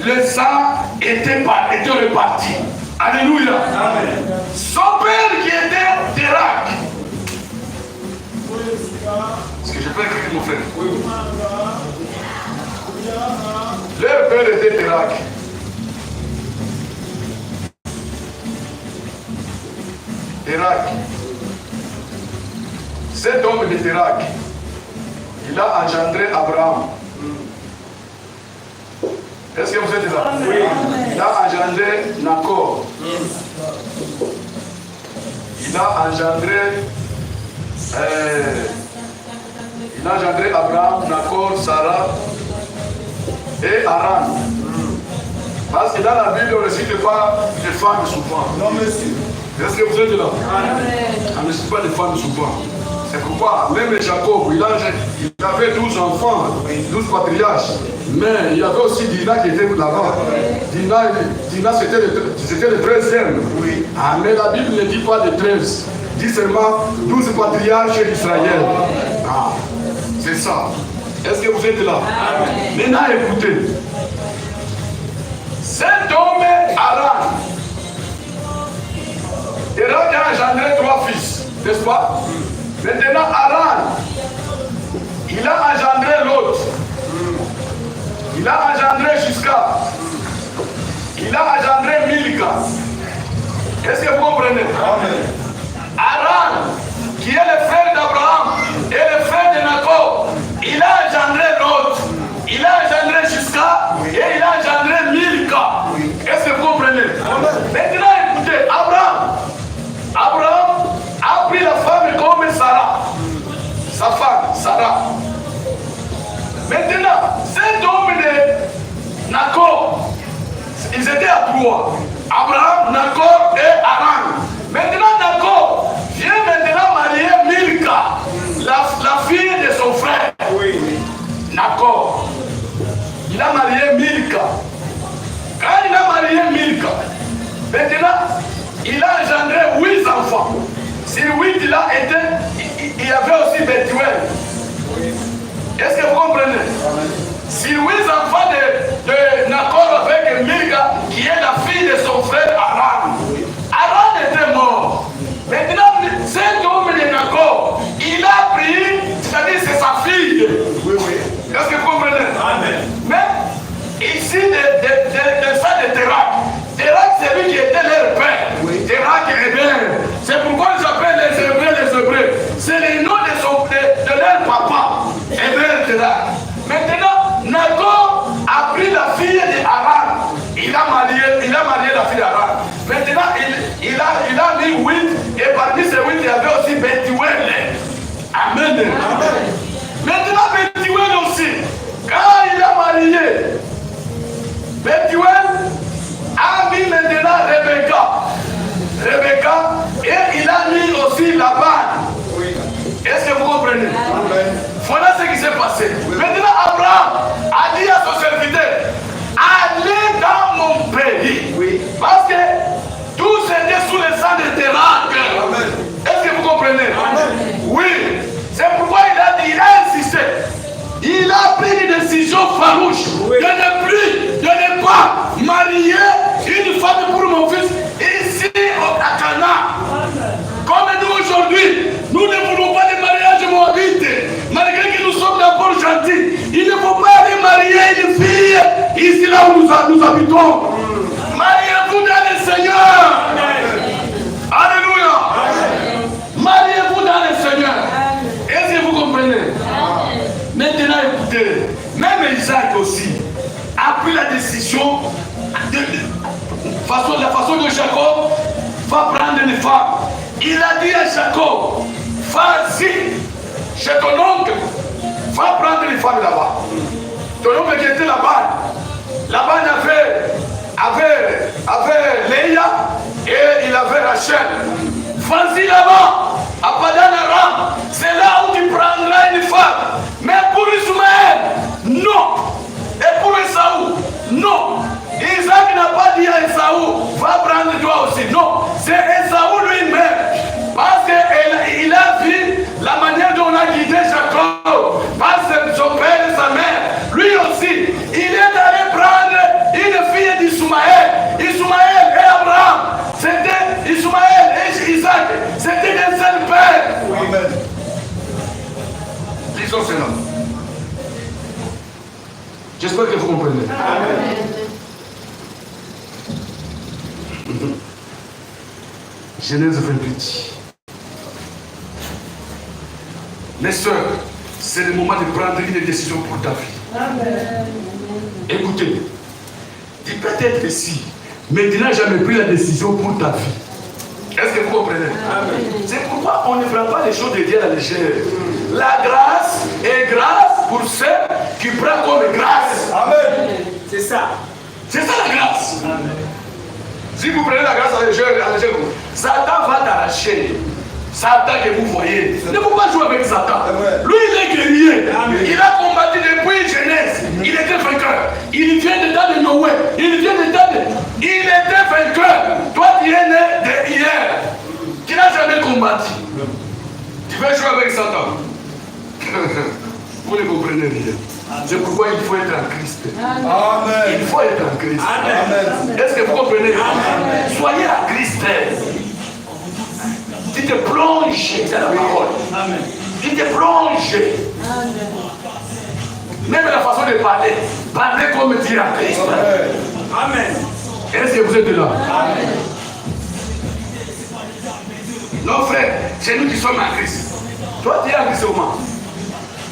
le sang était reparti? Alléluia. Amen. Son père qui était d'Irak. Est-ce que je peux écrire mon frère? Oui. Leur père était d'Irak. Irak. Cet homme d'Irak, il a engendré Abraham. Est-ce que vous êtes là? Oui. Il a engendré Nacor. Il a engendré Abraham, Nacor, Sarah et Haran. Parce que dans la Bible, on ne cite pas des femmes souvent. Non, monsieur. Est-ce que vous êtes là? Amen. On ne cite pas des femmes souvent. C'est pourquoi même Jacob, il avait 12 enfants, 12 patriarches. Mais il y avait aussi Dina qui était là-bas. Dina c'était le 13e. Oui. Ah, mais la Bible ne dit pas de 13. Il dit seulement 12 patriarches d'Israël. Ah, c'est ça. Est-ce que vous êtes là? Amen. Maintenant écoutez. Cet homme, Haran, Irak a engendré 3 fils, n'est-ce pas? Maintenant, Haran, il a engendré l'autre. Il a engendré Jusqu'à. Il a engendré Milka. Est-ce que vous comprenez? Amen. Haran, qui est le frère d'Abraham et le frère de Nacor, il a engendré l'autre. Il a engendré Jusqu'à et il a engendré Milka. Est-ce que vous comprenez? Maintenant, écoutez, Abraham a pris la femme comme Sarah. Sa femme, Sarah. Maintenant, cet homme de Nacor, ils étaient à 3. Abraham, Nacor et Haran. Maintenant, Nacor vient maintenant marier Milka, la fille de son frère. Oui. Nacor. Il a marié Milka. Quand il a marié Milka, maintenant, il a engendré 8 enfants. Sur 8, il y avait aussi Bethuel. Est-ce que vous comprenez? Sur 8 enfants de Nacor avec Milka, qui est la fille de son frère Haran. Haran était mort. Maintenant, cet homme de Nacor, aussi des ça de Térac. Térac, c'est lui qui était leur père. Térac est bien. C'est pourquoi ils appellent les Hébreux. C'est le nom de leur papa. Hébreux Térac. Maintenant, Nagor a pris la fille d'Aran. Il a marié la fille d'Aran. Maintenant, il a mis 8. Et parmi ces 8, il y avait aussi Bethuel. Amen. Maintenant, Bethuel aussi. Quand il a marié, Bethuel a mis maintenant Rebecca. Et il a mis aussi Laban. Est-ce que vous comprenez? Voilà ce qui s'est passé. Maintenant, Abraham a dit à son serviteur, allez dans mon pays. Parce que tout c'était sous le sang de Térac. Est-ce que vous comprenez? Oui. C'est pourquoi il a insisté. Il a pris une décision farouche de ne pas marier une femme pour mon fils ici à Cana. Comme nous aujourd'hui, nous ne voulons pas de mariage moabite. Malgré que nous sommes d'abord gentils, il ne faut pas aller marier une fille ici là où nous habitons. Mariez-vous dans le Seigneur. Alléluia. Mariez-vous dans le Seigneur. Est-ce que vous comprenez? Maintenant écoutez, même Isaac aussi a pris la décision la façon de Jacob va prendre une femme. Il a dit à Jacob, vas-y chez ton oncle, va prendre une femme là-bas. Ton oncle qui était là-bas, avait Léa et il avait Rachel. Vas-y là-bas, à Padan Aram, c'est là où tu prendras une femme. Mais pour Ismaël, non. Et pour Esaü, non. Isaac n'a pas dit à Esaü, va prendre toi aussi. Non, c'est Esaü lui-même. Parce qu'il a vu la manière dont on a guidé Jacob. Par son père et sa mère. Lui aussi, il est allé prendre une fille d'Ismaël. Ismaël et Abraham. C'était Ismaël et Isaac. C'était des seuls pères. Amen. Lisons cela. J'espère que vous comprenez. Amen. Genèse 28. Mes soeurs, c'est le moment de prendre une décision pour ta vie. Amen. Écoutez, tu peux être ici, mais tu n'as jamais pris la décision pour ta vie. Est-ce que vous comprenez? Amen. C'est pourquoi on ne prend pas les choses de Dieu à la légère. La grâce est grâce pour ceux qui prennent comme grâce. Amen. C'est ça. C'est ça la grâce. Amen. Si vous prenez la grâce à la légère, Satan va t'arracher. Satan que vous voyez. Ne faut pas jouer avec Satan. Lui, il est guerrier. Il a combattu depuis jeunesse. Il était vainqueur. Il vient de temps de Noé. Il était vainqueur. Toi, tu es né de hier. Tu n'as jamais combattu. Tu veux jouer avec Satan. Vous ne comprenez rien. C'est pourquoi il faut être en Christ. Amen. Il faut être en Christ. Amen. Est-ce que vous comprenez? Amen. Soyez en Christ. Tu te plonges dans la parole. Amen. Tu te plonges. Amen. Même la façon de parler. Parlez comme Dieu en Christ. Amen. Est-ce que vous êtes là? Amen. Non frère, c'est nous qui sommes en Christ. Toi tu es en Christ au moins.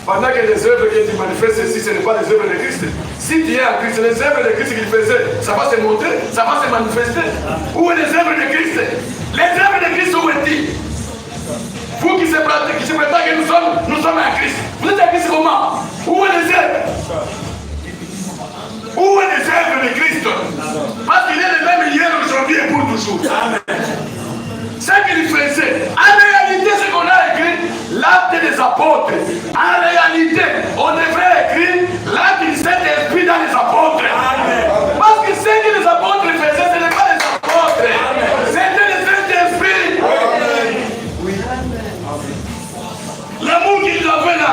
Pendant que les œuvres que tu manifestes ici, ce n'est pas les œuvres de Christ. Si tu es en Christ, les œuvres de Christ qu'il faisait, ça va se montrer, ça va se manifester. Où est les œuvres de Christ? Les œuvres de Christ, où est-il? Vous qui se prétendez que nous sommes en Christ. Vous êtes en Christ comment? Où est les œuvres? Où est les œuvres de Christ? Parce qu'il est le même hier, aujourd'hui et pour toujours. Amen. Ce qu'il faisait, en réalité, ce qu'on a écrit, l'acte des apôtres. En réalité, on devrait écrire l'acte du Saint-Esprit dans les apôtres. Amen. Parce que ce que les apôtres faisaient, ce n'est pas les apôtres. C'était le Saint-Esprit. Oui. L'amour qu'ils avaient là,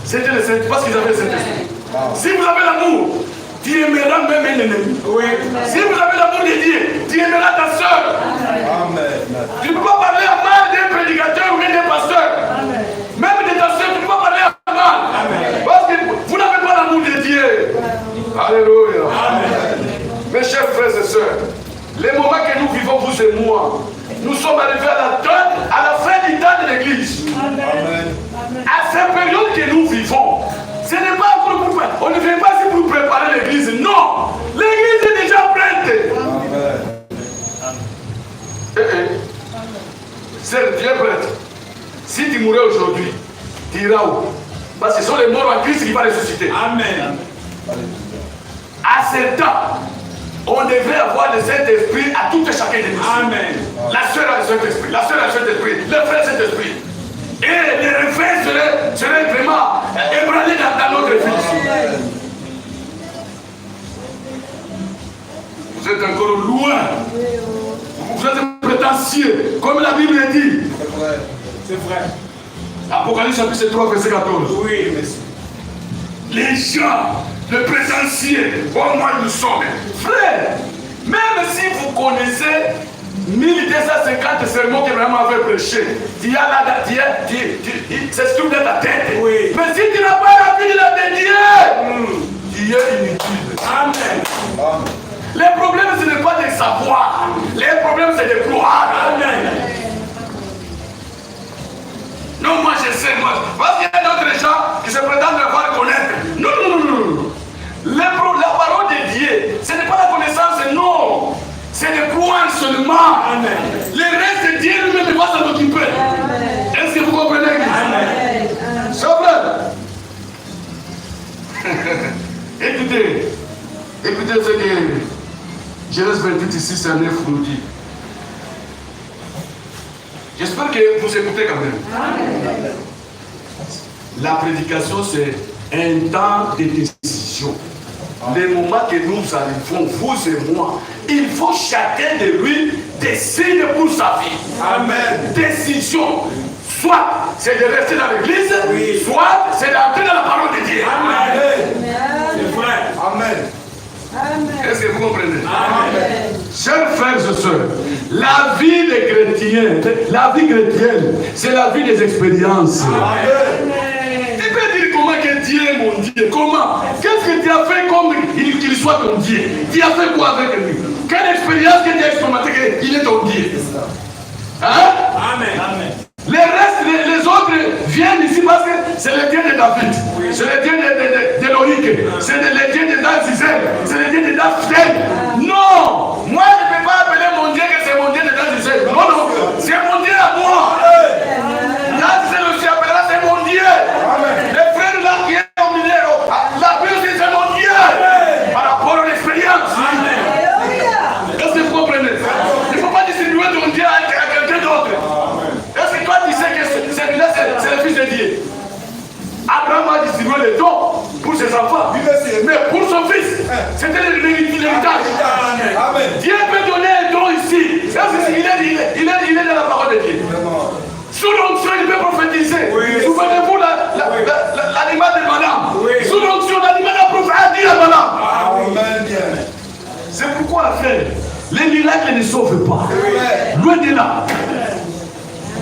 c'était le Saint-Esprit, parce qu'ils avaient le Saint-Esprit. Si vous avez l'amour, tu aimeras même un ennemi. Oui. Si vous avez l'amour de Dieu, tu aimeras ta soeur. Amen. Tu ne peux pas parler à mal d'un prédicateur ou d'un pasteur. Amen. Même de ta soeur, tu ne peux pas parler à mal. Amen. Parce que vous n'avez pas l'amour de Dieu. Alléluia. Amen. sœurs, les moments que nous vivons, vous et moi, nous sommes arrivés à la fin du temps de l'église. Amen. À cette période que nous vivons, ce n'est pas pour vous, on ne vient pas ici pour préparer l'église. Non, l'église est déjà prête. C'est bien prête. Si tu mourais aujourd'hui, tu iras où? Parce que ce sont les morts en Christ qui vont ressusciter. Amen. À ce temps, on devrait avoir le Saint-Esprit à tout et chacun de nous. Amen. La sœur a le Saint-Esprit, la sœur a le Saint-Esprit, le frère a le Saint-Esprit. Et les frères seraient vraiment ébranlés dans notre vie. Vous êtes encore loin. Vous êtes prétentieux, comme la Bible dit. C'est vrai. Apocalypse chapitre 3, verset 14. Oui, merci. Les gens, le prétentieux, au moins nous sommes. Frère, même si vous connaissez 1250 sermons qu'Abraham avait prêché, tu as là, c'est ce qui dans ta tête. Oui. Mais si tu n'as pas la vie de Dieu, tu es inutile. Amen. Les problèmes, ce n'est pas de savoir. Les problèmes, c'est de croire. Amen. Non, moi je sais, moi. Parce qu'il y a d'autres gens qui se prétendent ne pas connaître. Non, non, non, non. La parole de Dieu, ce n'est pas la connaissance, non. C'est le croire seulement. Amen. Le reste de Dieu lui-même va s'en occuper. Est-ce que vous comprenez? Amen. C'est vrai. Écoutez ce que Genèse 28 ici, c'est 9 nous dit. J'espère que vous écoutez quand même. Amen. La prédication, c'est un temps de décision. Les moments que nous arrivons, vous et moi, il faut chacun de lui décider pour sa vie. Amen. Décision. Soit c'est de rester dans l'église, oui, soit c'est d'entrer dans la parole de Dieu. Amen. C'est vrai. Amen. Est-ce que vous comprenez? Amen. Chers frères et sœurs, la vie des chrétiens, la vie chrétienne, c'est la vie des expériences. Amen. Tu peux dire comment que Dieu est mon Dieu? Comment? Qu'est-ce que tu as fait comme qu'il soit ton Dieu? Tu as fait quoi avec lui? Quelle expérience que tu as expérimenté qu'il est ton Dieu? Hein? Amen. Amen. Les restes, les autres viennent ici parce que c'est le Dieu de David, c'est le Dieu de Loïc, c'est le Dieu de David, c'est le Dieu de David. Non, moi je ne peux pas appeler mon Dieu que c'est mon Dieu de David. Non, non, c'est mon Dieu à moi. David aussi appellera, c'est mon Dieu. Les frères là qui est au milieu, la Bible c'est mon Dieu. Par rapport à l'expérience. Est-ce que vous comprenez? Il ne faut pas distribuer ton Dieu à quelqu'un d'autre. Est-ce que toi tu sais que celui-là c'est le fils de Dieu? Abraham a distribué les dons pour ses enfants, mais pour son fils, c'était l'héritage. Dieu peut donner un don ici. Il est dans la parole de Dieu. Sous l'onction, il peut prophétiser. Souvenez-vous l'animal de Balaam. Sous l'onction, l'animal a dit à Balaam. C'est pourquoi, frère, les miracles ne sauvent pas. Loin de là.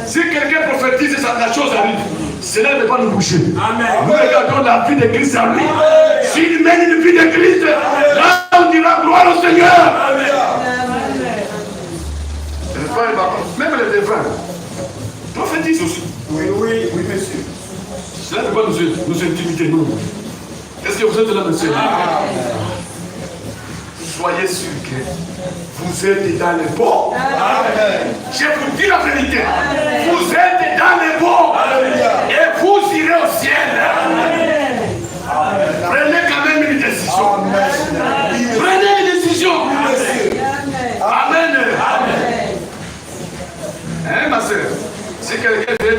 Si quelqu'un prophétise et la chose arrive, cela ne va pas nous boucher. Nous regardons la vie de Christ en lui. S'il mène une vie de Christ, là on dira gloire au Seigneur. Même les défunts prophétisent aussi. Oui, monsieur. Cela ne va pas nous intimider, non. Est-ce que vous êtes là, monsieur? Soyez sûr que vous êtes dans les bons. Je vous dis la vérité. Vous êtes dans les bons. Et vous irez au ciel. Prenez quand même une décision. Prenez une décision. Amen. Hein, ma soeur? Si quelqu'un vient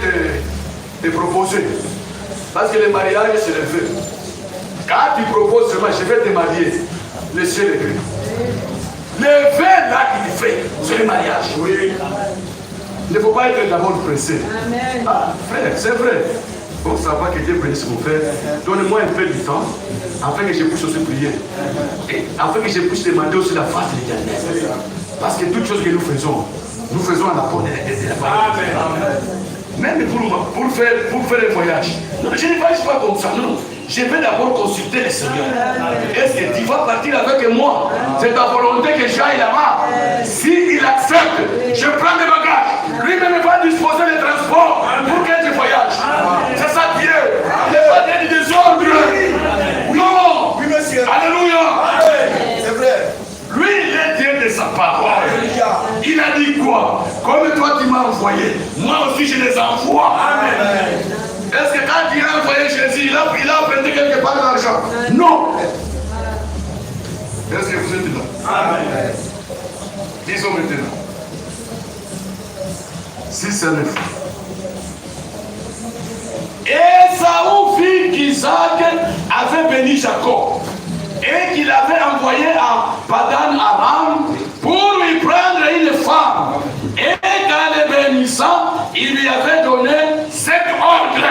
te proposer, parce que le mariage, c'est le feu. Quand tu proposes seulement, je vais te marier, le ciel est gris. Le vœu là qu'il fait, c'est le mariage. Oui. Il ne faut pas être d'abord pressé. Amen. Ah, frère, c'est vrai. Pour savoir que Dieu bénisse mon frère, donnez-moi un peu de temps afin que je puisse aussi prier. Et afin que je puisse demander aussi la face de l'Éternel. Parce que toutes choses que nous faisons à la porte de la parole. Amen. Même pour faire un voyage. Non, je ne voyage pas comme ça, non. Je vais d'abord consulter le Seigneur. Est-ce que tu vas partir avec moi? C'est ta volonté que j'aille là-bas. S'il accepte, je prends des bagages. Lui-même va disposer des transports pour que tu voyages. C'est ça Dieu. Il n'est pas Dieu du désordre. Non. Oui, monsieur. Alléluia. C'est vrai. Lui, il est Dieu de sa parole. Il a dit quoi? Comme toi tu m'as envoyé, moi aussi je les envoie. Amen. Est-ce que quand il a envoyé Jésus, il a prêté quelque part l'argent? Non. Est-ce que vous êtes là? Amen. Disons maintenant. Si c'est le fou. Esaü fit qu'Isaac avait béni Jacob et qu'il avait envoyé à Padan Aram pour lui prendre une femme. Et qu'en le bénissant, il lui avait donné cet ordre: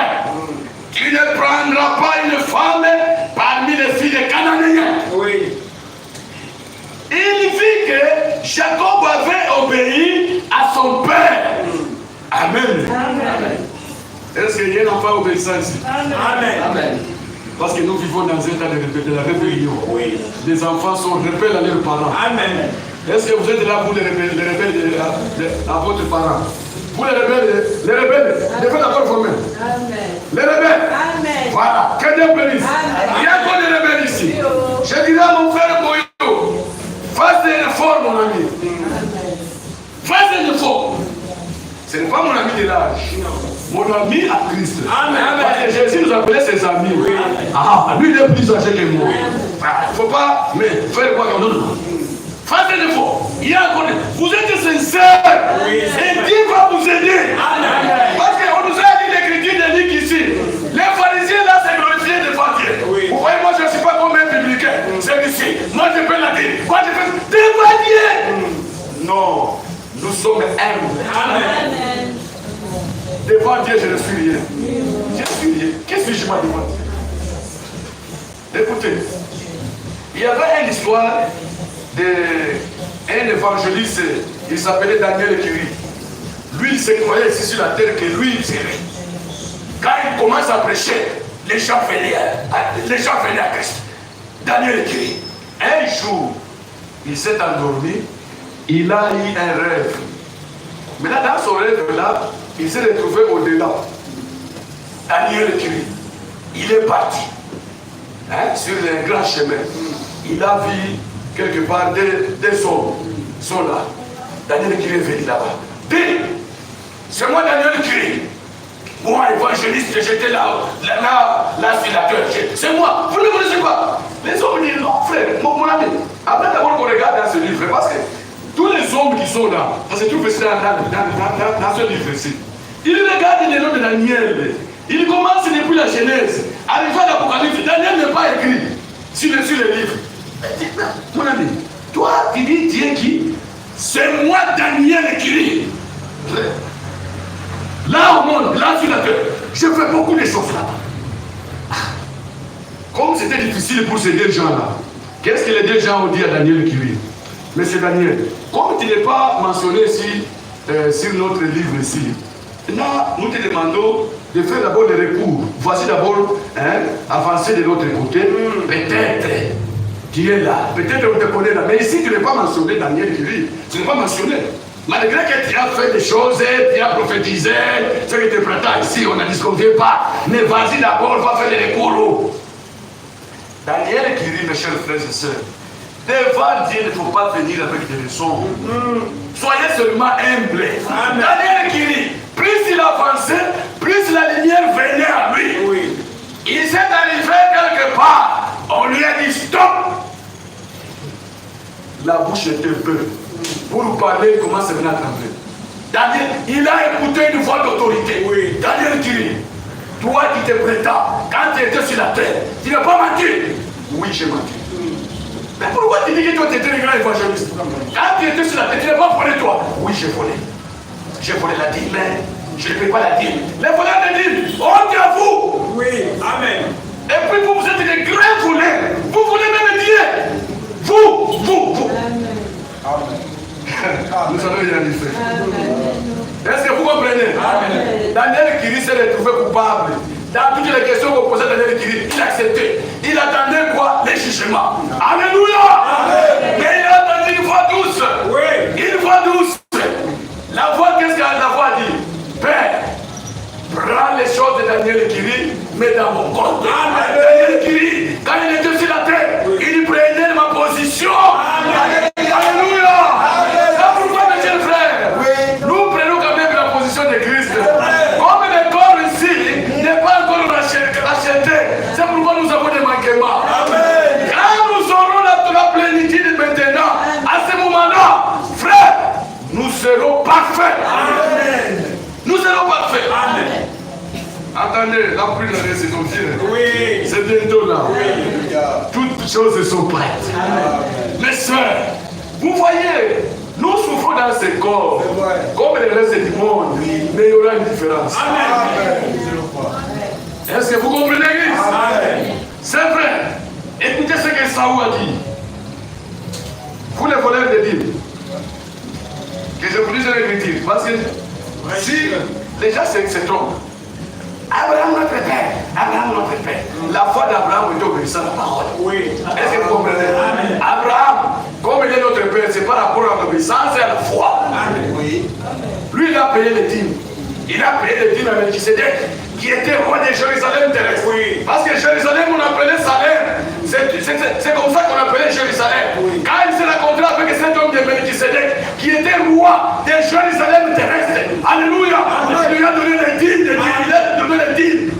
tu ne prendras pas une femme parmi les filles des Cananéens. Oui. Il vit que Jacob avait obéi à son père. Amen. Amen. Est-ce qu'il y a un enfant obéissant ici? Amen. Amen. Parce que nous vivons dans un temps de la rébellion. Oui. Les enfants sont rebelles à leurs parents. Amen. Est-ce que vous êtes là pour les rebelles à votre parent? Vous les rebelles, levez d'abord vos mains. Amen. Les rebelles. Amen. Voilà, que Dieu bénisse. Amen. Il y a encore des rebelles ici. Je dirais à mon frère Moïto, fais des efforts, mon ami. Fais des efforts. Ce n'est pas mon ami de l'âge. Mon ami à Christ. Amen. Parce que Jésus nous appelait ses amis. Ah, lui il est plus âgé que moi. Il ne faut pas faire quoi comme nous. Faites des efforts. Il y a encore des... Vous êtes sincères. Et Dieu va vous aider. Parce qu'on nous a dit l'écriture de Luc ici. Les pharisiens là, c'est glorifié devant Dieu. Vous voyez, moi je ne suis pas comme un publicain. C'est ici. Moi je peux la dire. Moi je fais devant Dieu. Non. Nous sommes humbles. Amen. Devant Dieu, je ne suis rien. Je suis rien. Qu'est-ce que je m'en demande? Écoutez, il y avait une histoire d'un évangéliste, il s'appelait Daniel Curie. Lui, il se croyait ici sur la terre que lui, il serait. Quand il commence à prêcher, les gens venaient à Christ. Daniel Curie. Un jour, il s'est endormi, il a eu un rêve. Maintenant, dans son rêve-là, il s'est retrouvé au-delà. Daniel Curie, il est parti sur les grands chemins. Il a vu quelque part des hommes sont là. Daniel Curie est venu là-bas. Dis, c'est moi Daniel Curie. Moi, évangéliste, j'étais là sur la terre. C'est moi. Vous ne me connaissez pas. Les hommes disent non, frère, mon ami. Après d'abord qu'on regarde dans ce livre, parce que tous les hommes qui sont là, ça se trouve dans ce livre-ci. Ils regardent les noms de Daniel. Ils commencent depuis la Genèse. Arrivé à l'Apocalypse, Daniel n'est pas écrit sur le livre. Mon ami, toi, tu dis, tu es qui? C'est moi, Daniel, qui là au monde, là sur la terre, je fais beaucoup de choses là. Comme c'était difficile pour ces deux gens-là, qu'est-ce que les deux gens ont dit à Daniel Curie? Monsieur Daniel, comme tu n'es pas mentionné ici, sur notre livre ici, là, nous te demandons de faire d'abord des recours. Voici d'abord avancer de l'autre côté. Peut-être tu es là, peut-être on te connaît là, mais ici tu n'es pas mentionné Daniel Curie, tu n'es pas mentionné. Malgré que tu as fait des choses, tu as prophétisé, ce que tu prétends ici, on ne disconvient pas, mais vas-y d'abord, va faire les recours. Daniel Curie, mes chers frères et sœurs, devant Dieu, il ne faut pas venir avec des leçons. Soyez seulement humbles. Daniel Curie, plus il avançait, plus la lumière venait à lui. Oui. Il s'est arrivé quelque part, on lui a dit stop. La bouche était peu. Pour nous parler, comment c'est venu à trembler. Daniel, il a écouté une voix d'autorité. Oui. Daniel Curie, toi qui te prétends, quand tu étais sur la terre, tu n'as pas menti. Oui, j'ai menti. Mais pourquoi tu dis que toi tu étais un grand évangéliste? Quand tu étais sur la terre, tu n'as pas volé toi. Oui, j'ai volé. J'ai volé la dîme, mais je ne paie pas la dîme. Les voleurs de dîme, honte à vous. Oui, amen. Et puis vous êtes des grands voleurs. Vous voulez même Dieu. Vous. Amen. Nous allons y aller, frère. Est-ce que vous comprenez? Amen. Daniel Kiri s'est retrouvé coupable. Dans toutes les questions qu'on posait à Daniel Kiri, il acceptait. Il attendait quoi? Les jugements. Alléluia. Amen. Mais il a attendu une voix douce. Oui. Une voix douce. La voix, qu'est-ce que la voix dit? Père, prends les choses de Daniel Kiri, mets dans mon compte. Amen. Daniel Kiri, quand il était sur la terre, il prenait ma position. Amen. Alléluia. C'est pourquoi, mes chers frères, nous prenons quand même la position de Christ. Comme le corps ici n'est pas encore racheté, c'est pourquoi nous avons des manquements. Amen. Quand nous aurons la plénitude maintenant, à ce moment-là, frère, nous serons parfaits. Amen. Nous serons parfaits. Amen. Attendez, la pluie de la saison vient. Oui. C'est bientôt là. Oui. Toutes choses sont prêtes. Amen. Mes soeurs, vous voyez, nous souffrons dans ce corps, comme le reste du monde, mais il y aura une différence. Amen. Est-ce que vous comprenez? Amen. C'est vrai. Écoutez ce que Saoul a dit. Vous les voleurs de Dieu. Que je vous dise l'écriture. Parce que si les gens se trompent, Abraham notre père, Abraham notre père. La foi d'Abraham est obéissant à la parole. Oui. Est-ce que vous comprenez? Amen. Abraham, comme il est notre père, c'est par rapport à l'obéissance et à la foi. Amen. Oui. Lui, il a payé les dîmes. Il a payé les dîmes à Melchisédek, qui était roi de Jérusalem terrestre. Oui. Parce que Jérusalem, on appelait Salem. C'est comme ça qu'on appelait Jérusalem. Oui. Quand il s'est rencontré avec cet homme de Melchisédek, qui était roi de Jérusalem terrestre. Alléluia. Il lui a donné les dîmes, il a donné les dîmes.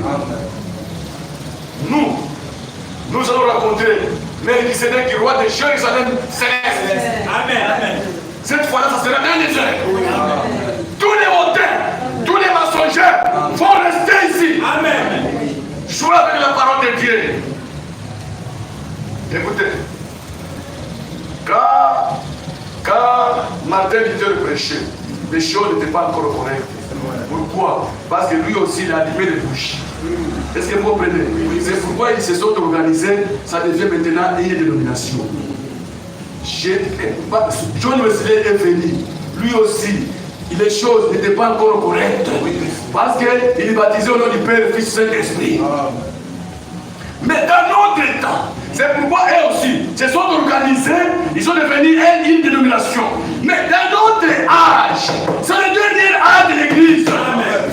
Nous allons rencontrer Melchisédek, qui est roi de Jérusalem céleste. Amen. Amen. Cette fois-là, ça sera bien légère. Oui. Tous les hautains, tous les mensongers vont rester ici. Amen. Jouez avec la parole de Dieu. Écoutez, quand Martin Luther prêchait, les choses n'étaient pas encore correctes. Pourquoi? Parce que lui aussi, il a allumé les bouches. Est-ce que vous comprenez? C'est pourquoi ils se sont organisés, ça devient maintenant une dénomination. John Wesley est venu, lui aussi, les choses n'étaient pas encore correctes. Parce qu'il est baptisé au nom du Père, Fils et Saint-Esprit. Mais dans notre temps, c'est pourquoi eux aussi se sont organisés, ils sont devenus une dénomination. Mais dans notre âge, c'est le dernier âge de l'église.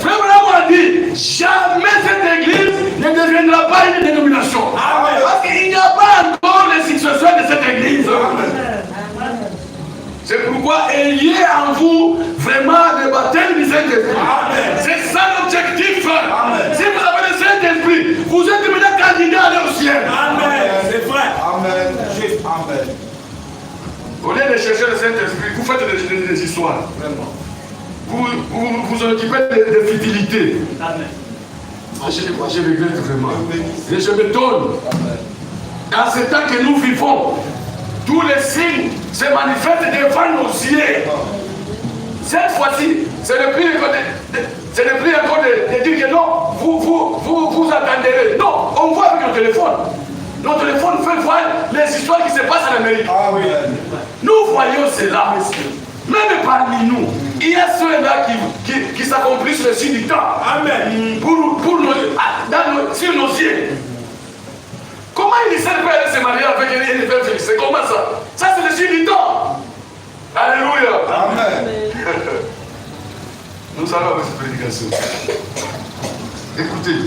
Frère Branham a dit, jamais cette église ne deviendra pas une dénomination. Amen. Parce qu'il n'y a pas encore les successeurs de cette église. Amen. C'est pourquoi ayez en vous vraiment le baptême du Saint-Esprit. C'est ça l'objectif. Si vous avez le Saint-Esprit, vous êtes maintenant candidat à aller au ciel. Amen. C'est vrai. Amen. Juste Amen. Au lieu de chercher le Saint-Esprit, vous faites des histoires. Vraiment. Vous occupez de fidélité. Amen. Je regrette vraiment. Et je m'étonne. Dans ce temps que nous vivons, tous les signes se manifestent devant nos yeux. Cette fois-ci, ce n'est plus encore de dire que non, vous attendrez. Non, on voit avec nos téléphones. Nos téléphones fait voir les histoires qui se passent en Amérique. Ah, oui. Nous voyons cela. Même parmi nous, il y a ceux-là qui s'accomplissent le signe du temps. Amen. Sur nos yeux. Comment il sert à se marier avec une femme félix? C'est comment ça? Ça, c'est le signe du temps. Alléluia. Amen. Nous allons avec cette prédication. Écoutez.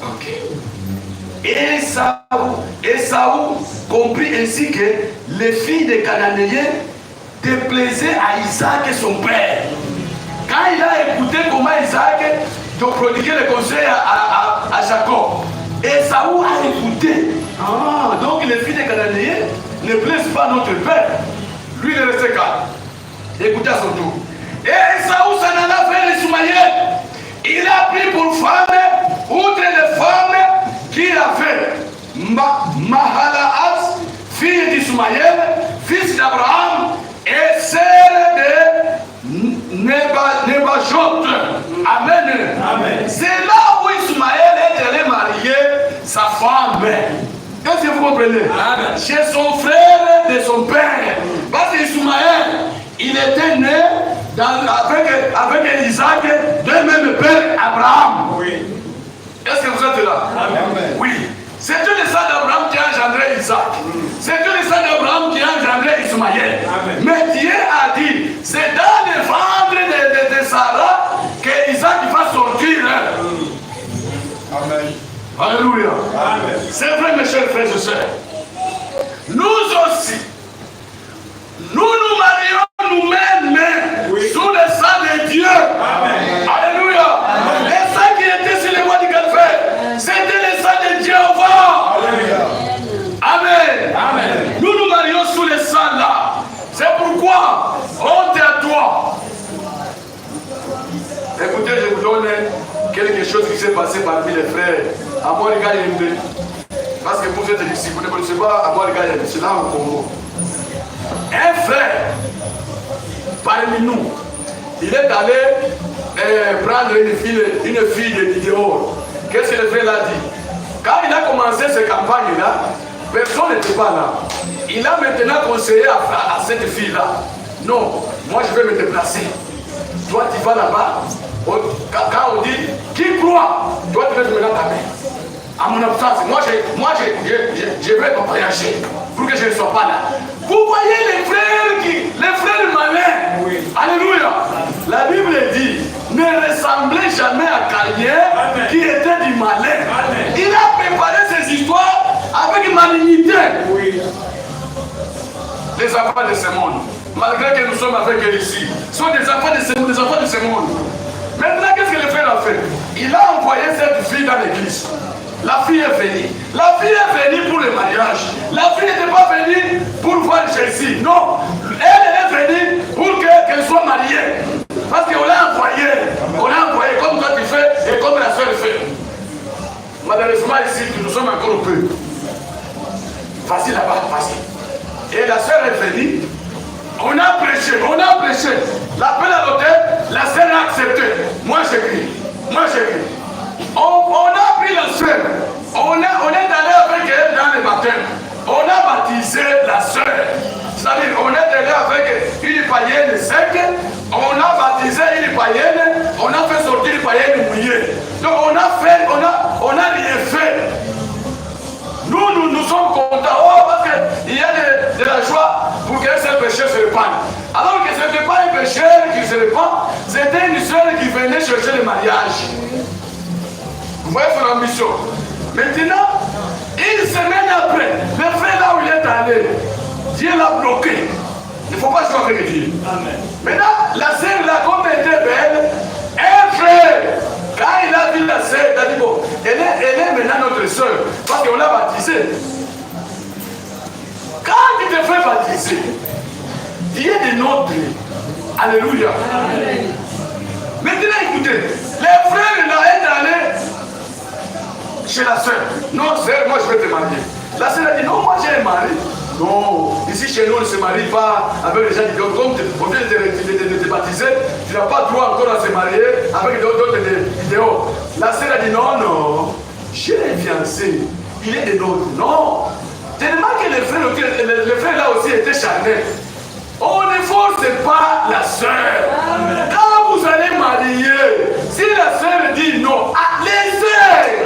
Ok. Esaü comprit ainsi que les filles des Cananéens déplaisaient à Isaac et son père. Quand il a écouté comment Isaac prodiguait le conseil à Jacob, Esaü a écouté. Ah, donc les filles des Cananéens ne plaisent pas notre père. Lui, il est resté calme. Écoutez à son tour. Et Esaü s'en alla vers Ismaël. Il a pris pour femme, outre les femmes qu'il avait, Mahalaat, fille d'Ismaël, fils d'Abraham, et celle de Nebajot. Amen. Amen. C'est là où Ismaël est allé marier sa femme. Est-ce que vous comprenez? Amen. Chez son frère de son père. Parce qu'Ismaël, il était né avec Isaac, de même père Abraham. Oui. Est-ce que vous êtes là? Amen. Oui. C'est le sang d'Abraham qui a engendré Isaac. C'est le sang d'Abraham qui a engendré Ismaël. Amen. Mais Dieu a dit, c'est dans le ventre de Sarah que Isaac va sortir. Amen. Alléluia. Amen. C'est vrai, mes chers frères et sœurs. Nous aussi, nous nous marions nous-mêmes Oui. sous le sang de Dieu. Amen. Alléluia. Le sang qui était sur les voies du Calvaire, c'était le sang de Dieu au vent. Alléluia. Amen. Amen. Nous nous marions sous le sang là. C'est pourquoi, honte à toi. Écoutez, je vous donne quelque chose qui s'est passé parmi les frères. À Moriga Yende. Parce que vous êtes ici, vous ne connaissez pas à Moriga Yende, c'est là au Congo. Un frère, parmi nous, il est allé prendre une fille de Gideon. Qu'est-ce que le frère a dit? Quand il a commencé cette campagne-là, personne n'était pas là. Il a maintenant conseillé à cette fille-là. Non, moi je vais me déplacer. Toi tu vas là-bas. Quand on dit qui croit, toi tu vas te mettre ta main. À mon absence, moi je vais voyager pour que je ne sois pas là. Vous voyez les frères malins. Oui. Alléluia. La Bible dit, ne ressemblez jamais à Caïn qui était du malin. Amen. Il a préparé ses histoires avec malignité. Oui. Les enfants de ce monde, malgré que nous sommes avec eux ici, sont des enfants de ce monde. Maintenant, qu'est-ce que le frère a fait? Il a envoyé cette fille dans l'église. La fille est venue. La fille est venue pour le mariage. La fille n'était pas venue pour voir Jésus. Non. Elle est venue pour qu'elle soit mariée. Parce qu'on l'a envoyé. On l'a envoyé comme toi tu fais et comme la soeur fait. Malheureusement ici, nous sommes encore peu. Vas-y là-bas, vas-y. Et la soeur est venue. On a prêché. L'appel à l'hôtel, la soeur a accepté. Moi j'écris. On a pris la soeur. On est allé avec elle dans le baptême. On a baptisé la soeur. C'est-à-dire, on est allé avec une païenne sec. On a baptisé une païenne. On a fait sortir une païenne mouillée. Donc on a rien fait. Nous sommes contents. Oh, parce qu'il y a de la joie pour qu'un seul pécheur se répande. Alors que ce n'était pas un pécheur qui se répand, c'était une soeur qui venait chercher le mariage. Vous voyez son ambition. Maintenant, une semaine après, le frère là où il est allé, Dieu l'a bloqué. Il ne faut pas jouer avec Dieu. Amen. Maintenant, la sœur là, comme elle était belle, un frère, quand il a vu la sœur, il a dit bon, elle est maintenant notre sœur, parce qu'on l'a baptisée. Quand tu te fais baptiser, Dieu est notre. Alléluia. Amen. Maintenant, écoutez, les frères là est allé chez la sœur. Non, sœur, moi je vais te marier. La sœur a dit non, moi j'ai un mari. Non, ici chez nous on ne se marie pas avec les gens qui comme on vient de te baptiser, tu n'as pas droit encore à se marier avec d'autres vidéos. La sœur a dit non, j'ai un fiancé, il est des nôtres. Non, tellement que les frères là aussi étaient charnés. On ne force pas la sœur. Quand vous allez marier, si la sœur dit non, laissez.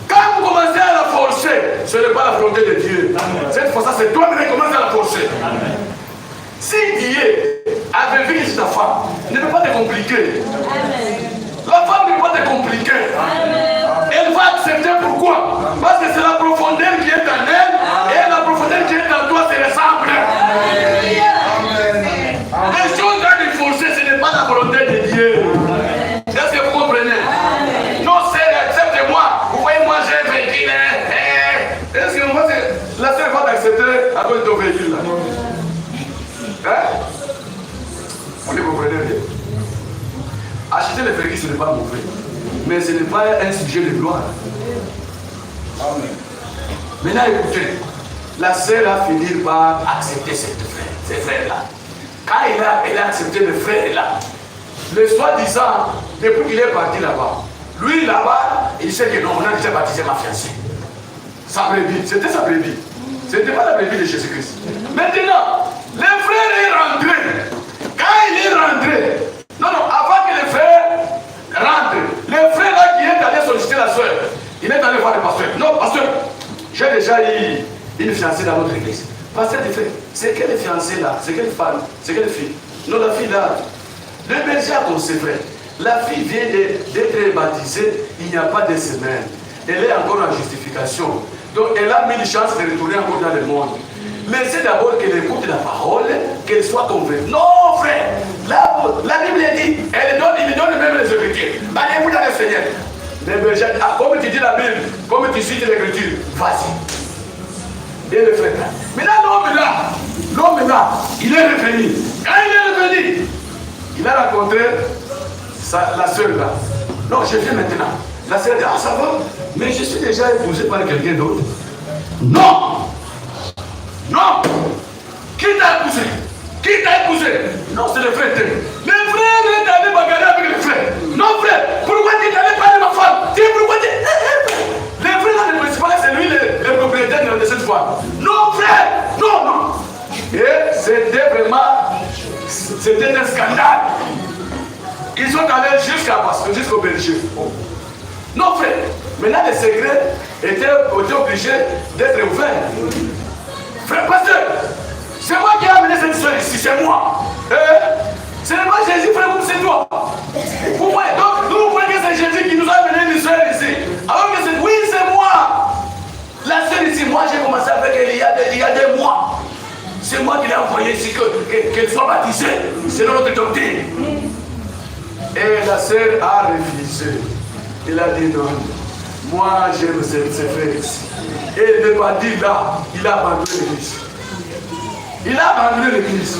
Quand vous commencez à la forcer, ce n'est pas la volonté de Dieu. Amen. Cette fois-là, c'est toi qui commences à la forcer. Amen. Si Dieu avait vu ta femme, ne peut pas te compliquer. Amen. La femme ne peut pas te compliquer. Amen. Elle va accepter pourquoi? Parce que c'est la profondeur qui est en elle et la profondeur qui est en toi se ressemble. Les choses à lui forcer, ce n'est pas la volonté de Dieu. Est-ce que vous comprenez? Amen. Non, c'est accepte-moi. Vous voyez, moi j'ai un véhicule. Est-ce que moi, la sœur va t'accepter à cause de ton véhicule là? Hein? Vous ne comprenez rien. Acheter le véhicule, ce n'est pas mauvais. Mais ce n'est pas un sujet de gloire. Amen. Maintenant, écoutez, la sœur a fini par accepter ces frères-là. Quand elle a accepté le frère là, le soi-disant, depuis qu'il est parti là-bas, lui là-bas, il sait que non, on a déjà baptisé ma fiancée. sa brebis. C'était sa brebis. Ce n'était pas la brebis de Jésus-Christ. Maintenant, le frère est rentré. Quand il est rentré, non, avant que le frère rentre, le frère là qui est allé solliciter la soeur, il est allé voir le pasteur. Non, pasteur, j'ai déjà eu une fiancée dans notre église. Pasteur dit, frère, c'est quelle fiancée là? C'est quelle femme? C'est quelle fille? Non, la fille là. Le berger a conseillé, frère. La fille vient d'être baptisée il n'y a pas de semaine. Elle est encore en justification. Donc elle a mille chances de retourner encore dans le monde. Laissez d'abord qu'elle écoute la parole, qu'elle soit convaincue. Non, frère, la Bible dit, il lui donne même les Écritures. Allez-vous dans le Seigneur. Le berger, comme tu dis la Bible, comme tu cites l'Écriture, vas-y. Et le frère. Maintenant, l'homme là, il est revenu. Quand il est revenu, il a rencontré la soeur là. Non, je viens maintenant. La soeur dit, ah ça va, mais je suis déjà épousé par quelqu'un d'autre. Non! Non! Qui t'a épousé? Qui t'a épousé? Non, c'est le frère. Le frère est allé bagarrer avec le frère. Non, frère, pourquoi tu n'avais pas de ma femme? Pourquoi tu... Le frère, le principal, c'est lui le propriétaire de cette femme. Non, frère! Non! Et c'était vraiment... C'était un scandale. Ils sont allés jusqu'au berger. Non, frère. Maintenant, les secrets étaient obligés d'être ouverts. Frère pasteur, c'est moi qui ai amené cette soeur ici, c'est moi. Ce n'est pas Jésus, frère, c'est toi. Vous voyez, donc nous voyons que c'est Jésus qui nous a amené une soeur ici. Alors que c'est, oui, c'est moi. La soeur ici, moi j'ai commencé avec elle il y a des mois. C'est moi qui l'ai envoyée ici, qu'elle soit baptisée. C'est notre doctrine. Et la sœur a refusé. Il a dit non. Moi j'aime ces frères ici. Et il n'est pas dit là, il a abandonné l'église. Il a abandonné l'église.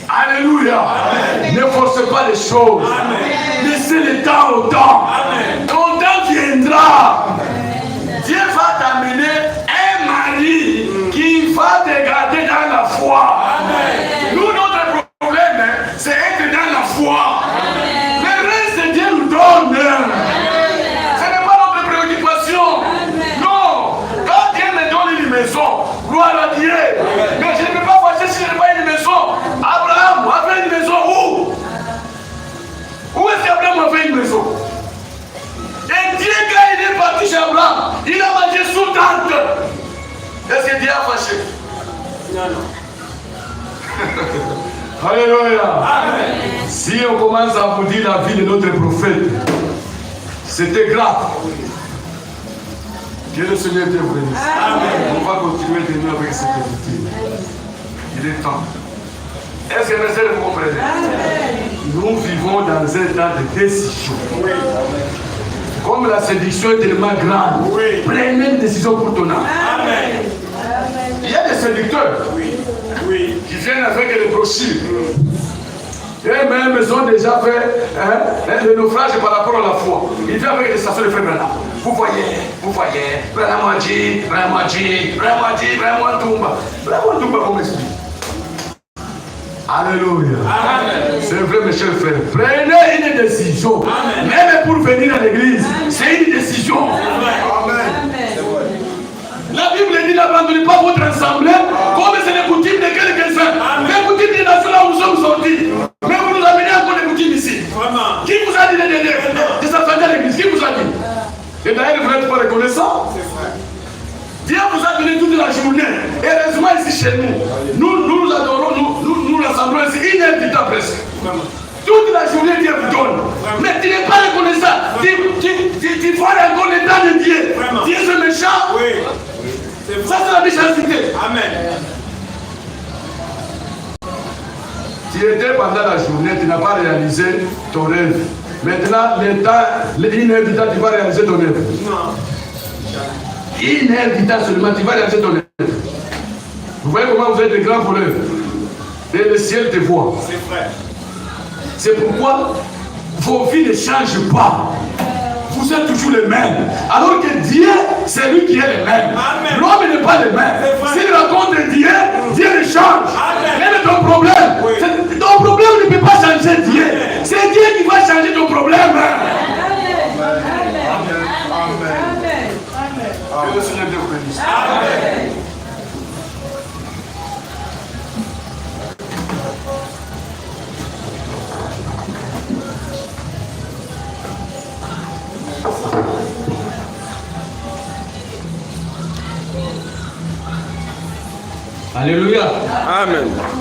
Alléluia. Amen. Ne forcez pas les choses. Amen. Laissez le temps au temps. Amen. Ton temps viendra. Amen. Dieu va t'amener un mari qui va te garder dans la foi. Amen. Nous, notre problème, c'est être dans la foi. Amen. Le reste, Dieu nous donne. Amen. Ce n'est pas notre préoccupation. Amen. Non. Quand Dieu me donne une maison, gloire à Dieu. Amen. Mais je ne peux pas passer si je n'ai pas une maison. Abraham avait une maison où? Où est-ce qu'Abraham avait une maison? Et Dieu, quand il est parti chez Abraham, il a mangé sous tente. Est-ce que Dieu a fâché? Non. Alléluia. Amen. Si on commence à vous dire la vie de notre prophète, c'était grave. Que le Seigneur te bénisse. On va continuer de nous avec cette vie. Il est temps. Est-ce que mes sœurs vous comprenez? Nous vivons dans un temps de décision. Oui. Comme la séduction est tellement grande, oui. Prenez une décision pour ton âme. Amen. Il y a des séducteurs qui viennent avec les brochures. Et même ils ont déjà fait le naufrage par rapport à la foi. Ils viennent avec les stations de frère Branham. Vous voyez, Branham a dit, Branham Tumba comme esprit. Alléluia. Amen. C'est vrai, mes chers frères. Prenez une décision. Amen. Même pour venir à l'église, c'est une décision. Amen. La Bible dit n'abandonnez pas votre assemblée comme c'est les coutumes de quelques-uns. Les coutumes des nations là où nous sommes sortis. Mais vous nous amenez encore des coutumes ici. Vraiment. Qui vous a dit de s'affronter à l'église? Qui vous a dit? Et d'ailleurs, vous n'êtes pas reconnaissant. C'est vrai. Dieu vous a donné toute la journée. Et heureusement ici chez nous, nous adorons, nous rassemblons ici 1 heure du temps presque. Toute la journée Dieu vous donne. Mais tu n'es pas reconnaissant. Tu vois encore le temps de Dieu. Dieu c'est méchant. Oui. Ça c'est la méchanceté. Amen. Tu étais pendant la journée, tu n'as pas réalisé ton rêve. Maintenant, le temps, 1 heure du temps, tu vas réaliser ton rêve. Non. 1 heure du temps seulement, tu vas réaliser ton rêve. Vous voyez comment vous êtes des grands voleurs. Et le ciel te voit. C'est vrai. C'est pourquoi vos vies ne changent pas. Vous êtes toujours les mêmes. Alors que Dieu, c'est lui qui est le même. L'homme n'est pas le même. S'il rencontre Dieu, Dieu le change. Quel est ton problème? Oui. Ton problème ne peut pas changer Dieu. C'est Dieu qui va changer ton problème. Que le Seigneur te bénisse. Amen. Alléluia. Amen.